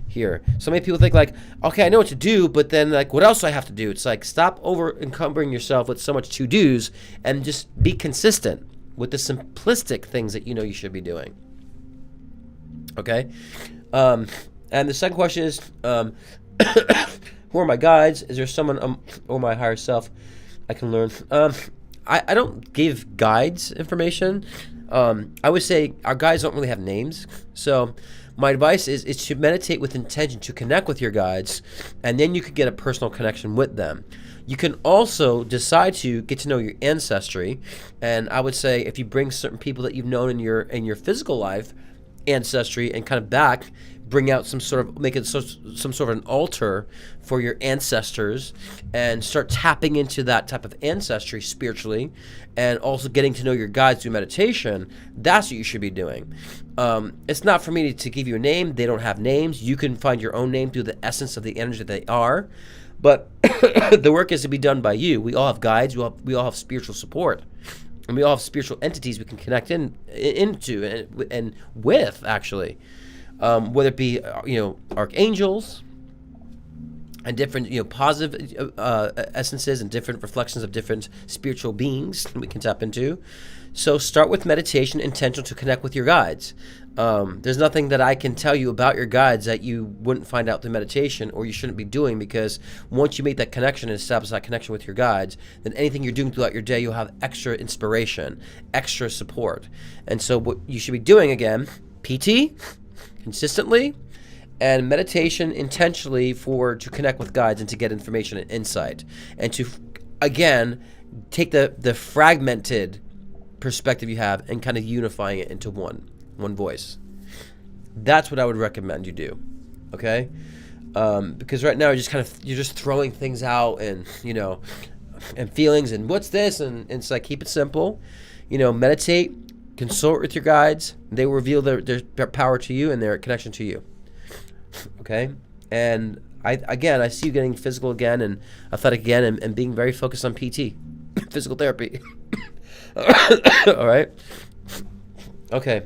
here. So many people think like, okay, I know what to do, but then like, what else do I have to do? It's like, stop over encumbering yourself with so much to-dos and just be consistent with the simplistic things that you know you should be doing. Okay, and the second question is, who are my guides? Is there someone or my higher self I can learn? I don't give guides information. I would say our guides don't really have names. So my advice is to meditate with intention to connect with your guides, and then you could get a personal connection with them. You can also decide to get to know your ancestry, and I would say if you bring certain people that you've known in your physical life ancestry and kind of back, bring out some sort of, make it some sort of an altar for your ancestors and start tapping into that type of ancestry spiritually, and also getting to know your guides through meditation. That's what you should be doing. It's not for me to give you a name. They don't have names. You can find your own name through the essence of the energy that they are, but the work is to be done by you. We all have guides. We all have spiritual support. And we all have spiritual entities we can connect into and with, actually. Whether it be, archangels and different, positive essences and different reflections of different spiritual beings we can tap into. So start with meditation, intentional to connect with your guides. There's nothing that I can tell you about your guides that you wouldn't find out through meditation, or you shouldn't be doing, because once you make that connection and establish that connection with your guides, then anything you're doing throughout your day, you'll have extra inspiration, extra support. And so what you should be doing, again, PT, consistently, and meditation intentionally to connect with guides and to get information and insight, and to, again, take the fragmented perspective you have and kind of unifying it into one voice. That's what I would recommend you do. Okay, because right now you're just throwing things out, and and feelings, and what's this, and it's like, keep it simple. Meditate, consult with your guides. They will reveal their power to you and their connection to you. Okay, and I see you getting physical again and athletic again, and being very focused on PT, physical therapy. All right. Okay.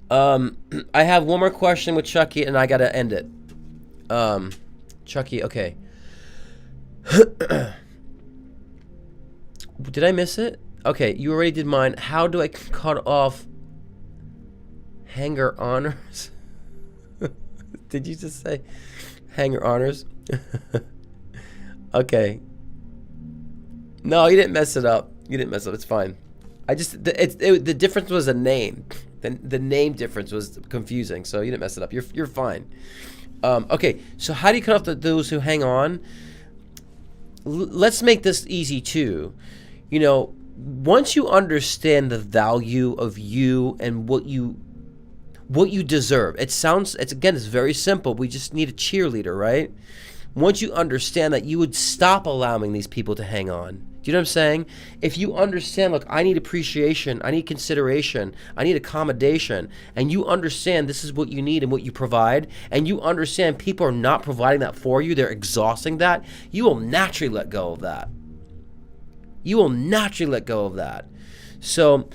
I have one more question with Chucky, and I gotta end it. Chucky, okay. Did I miss it? Okay, you already did mine. How do I cut off hanger honors? Did you just say hanger honors? Okay. No, you didn't mess it up. It's fine. The difference was a name. The name difference was confusing, so you didn't mess it up. You're fine. Okay, so how do you cut off those who hang on? Let's make this easy too. Once you understand the value of you and what you deserve, it's very simple. We just need a cheerleader, right? Once you understand that, you would stop allowing these people to hang on. Do you know what I'm saying? If you understand, look, I need appreciation, I need consideration, I need accommodation, and you understand this is what you need and what you provide, and you understand people are not providing that for you, they're exhausting that, you will naturally let go of that. So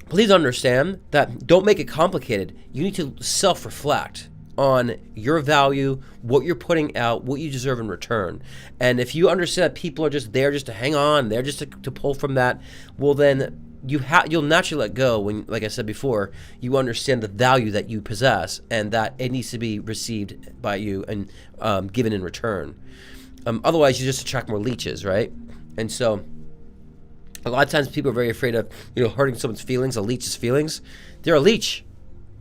please understand that, don't make it complicated. You need to self-reflect on your value, what you're putting out, what you deserve in return. And if you understand that people are just there just to hang on, they're just to pull from that, well then you'll naturally let go when, like I said before, you understand the value that you possess and that it needs to be received by you and given in return. Otherwise, you just attract more leeches, right? And so a lot of times people are very afraid of hurting someone's feelings, a leech's feelings. They're a leech.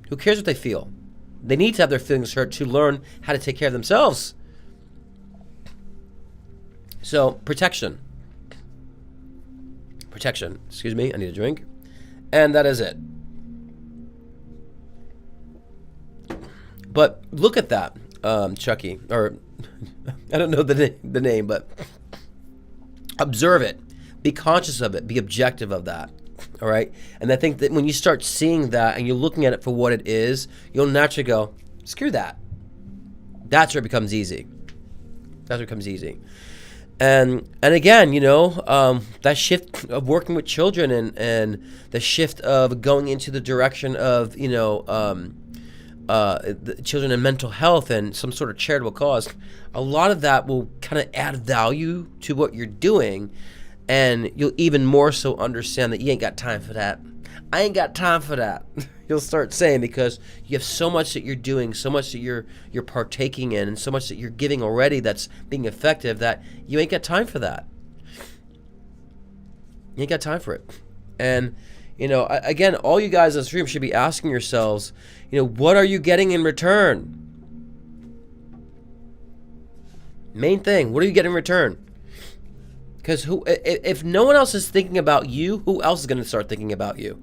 Who cares what they feel? They need to have their feelings hurt to learn how to take care of themselves. So, protection. Excuse me, I need a drink. And that is it. But look at that, Chucky. Or, I don't know the name, but observe it. Be conscious of it. Be objective of that. All right? And I think that when you start seeing that and you're looking at it for what it is, you'll naturally go, screw that. That's where it becomes easy. And again, you know, that shift of working with children and the shift of going into the direction of, you know, the children and mental health and some sort of charitable cause, a lot of that will kind of add value to what you're doing, and you'll even more so understand that you ain't got time for that. I ain't got time for that. You'll start saying, because you have so much that you're doing, so much that you're partaking in, and so much that you're giving already that's being effective, that you ain't got time for that. You ain't got time for it. And, you know, again, all you guys in the stream should be asking yourselves, you know, what are you getting in return? Main thing, what are you getting in return? Because if no one else is thinking about you, who else is going to start thinking about you?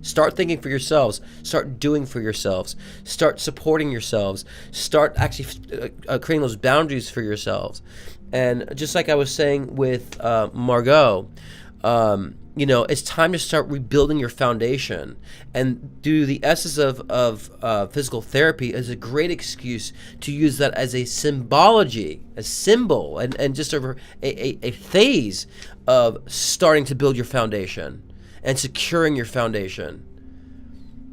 Start thinking for yourselves. Start doing for yourselves. Start supporting yourselves. Start actually creating those boundaries for yourselves. And just like I was saying with Margot, you know, it's time to start rebuilding your foundation. And do the essence of physical therapy is a great excuse to use that as a symbology, a symbol, and just a phase of starting to build your foundation and securing your foundation.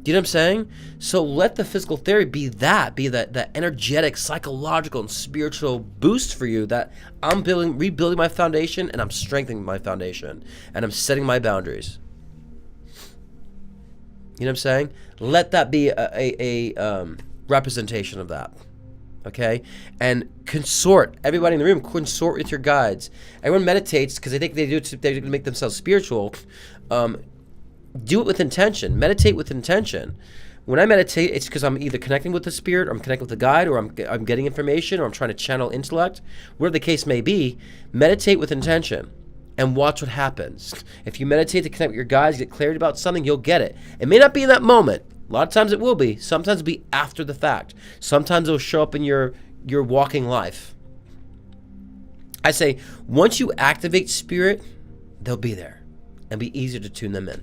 Do you know what I'm saying? So let the physical therapy be that energetic, psychological, and spiritual boost for you, that I'm rebuilding my foundation, and I'm strengthening my foundation, and I'm setting my boundaries. You know what I'm saying? Let that be a representation of that. Okay? And consort. Everybody in the room, consort with your guides. Everyone meditates because they think they do it to make themselves spiritual. Do it with intention. Meditate with intention. When I meditate, it's because I'm either connecting with the spirit, or I'm connecting with the guide, or I'm getting information, or I'm trying to channel intellect. Whatever the case may be, meditate with intention and watch what happens. If you meditate to connect with your guides, get clarity about something, you'll get it. It may not be in that moment. A lot of times it will be. Sometimes it'll be after the fact. Sometimes it'll show up in your walking life. I say, once you activate spirit, they'll be there and be easier to tune them in.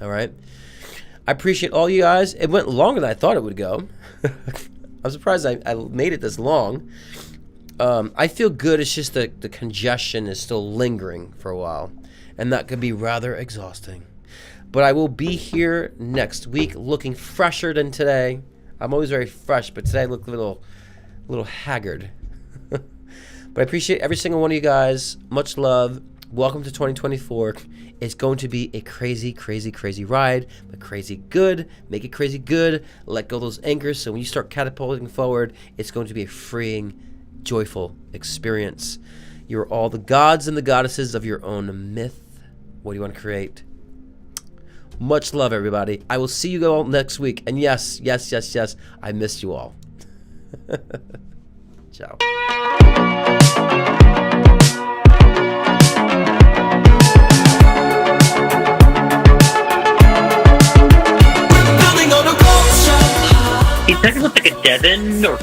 All right? I appreciate all you guys. It went longer than I thought it would go. I'm surprised I made it this long. I feel good. It's just the congestion is still lingering for a while, and that could be rather exhausting. But I will be here next week looking fresher than today. I'm always very fresh, but today I look a little haggard. But I appreciate every single one of you guys. Much love. Welcome to 2024. It's going to be a crazy, crazy, crazy ride, but crazy good. Make it crazy good. Let go of those anchors, so when you start catapulting forward, it's going to be a freeing, joyful experience. You're all the gods and the goddesses of your own myth. What do you want to create? Much love, everybody. I will see you all next week. And yes, I missed you all. Ciao. He talking about like a Devin or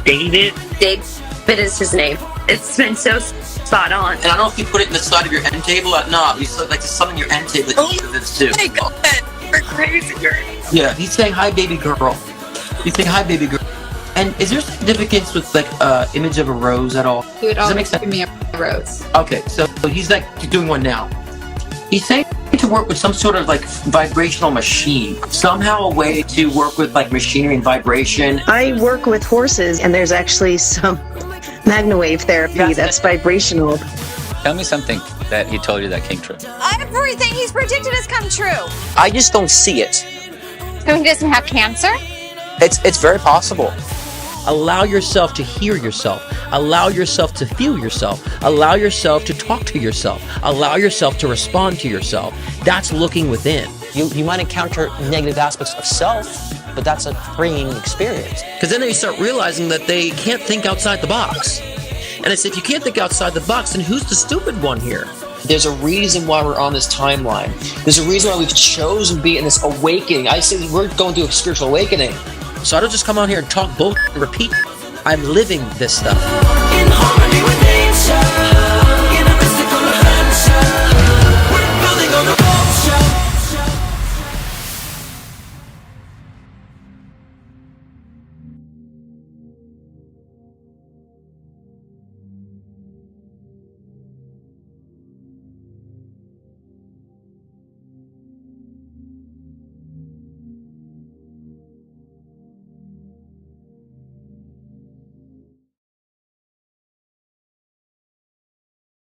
David. David is his name. It's been so spot on. And I don't know if you put it in the side of your end table or not. You said like something your end table that you this too. Oh my God, we're crazy. Yeah, he's saying hi, baby girl. He's saying hi, baby girl. And is there significance with like image of a rose at all? He would Does that always make give me a rose. Okay, so he's like doing one now. He's saying to work with some sort of like vibrational machine, somehow a way to work with like machinery and vibration. I work with horses, and there's actually some magnawave therapy that's vibrational. Tell me something that he told you that came true. Everything he's predicted has come true. I just don't see it. So he doesn't have cancer? It's very possible. Allow yourself to hear yourself. Allow yourself to feel yourself. Allow yourself to talk to yourself. Allow yourself to respond to yourself. That's looking within. You might encounter negative aspects of self, but that's a freeing experience. Because then they start realizing that they can't think outside the box. And I say, if you can't think outside the box, then who's the stupid one here? There's a reason why we're on this timeline. There's a reason why we've chosen to be in this awakening. I say we're going through a spiritual awakening. So I don't just come on here and talk bull and repeat. I'm living this stuff. In harmony with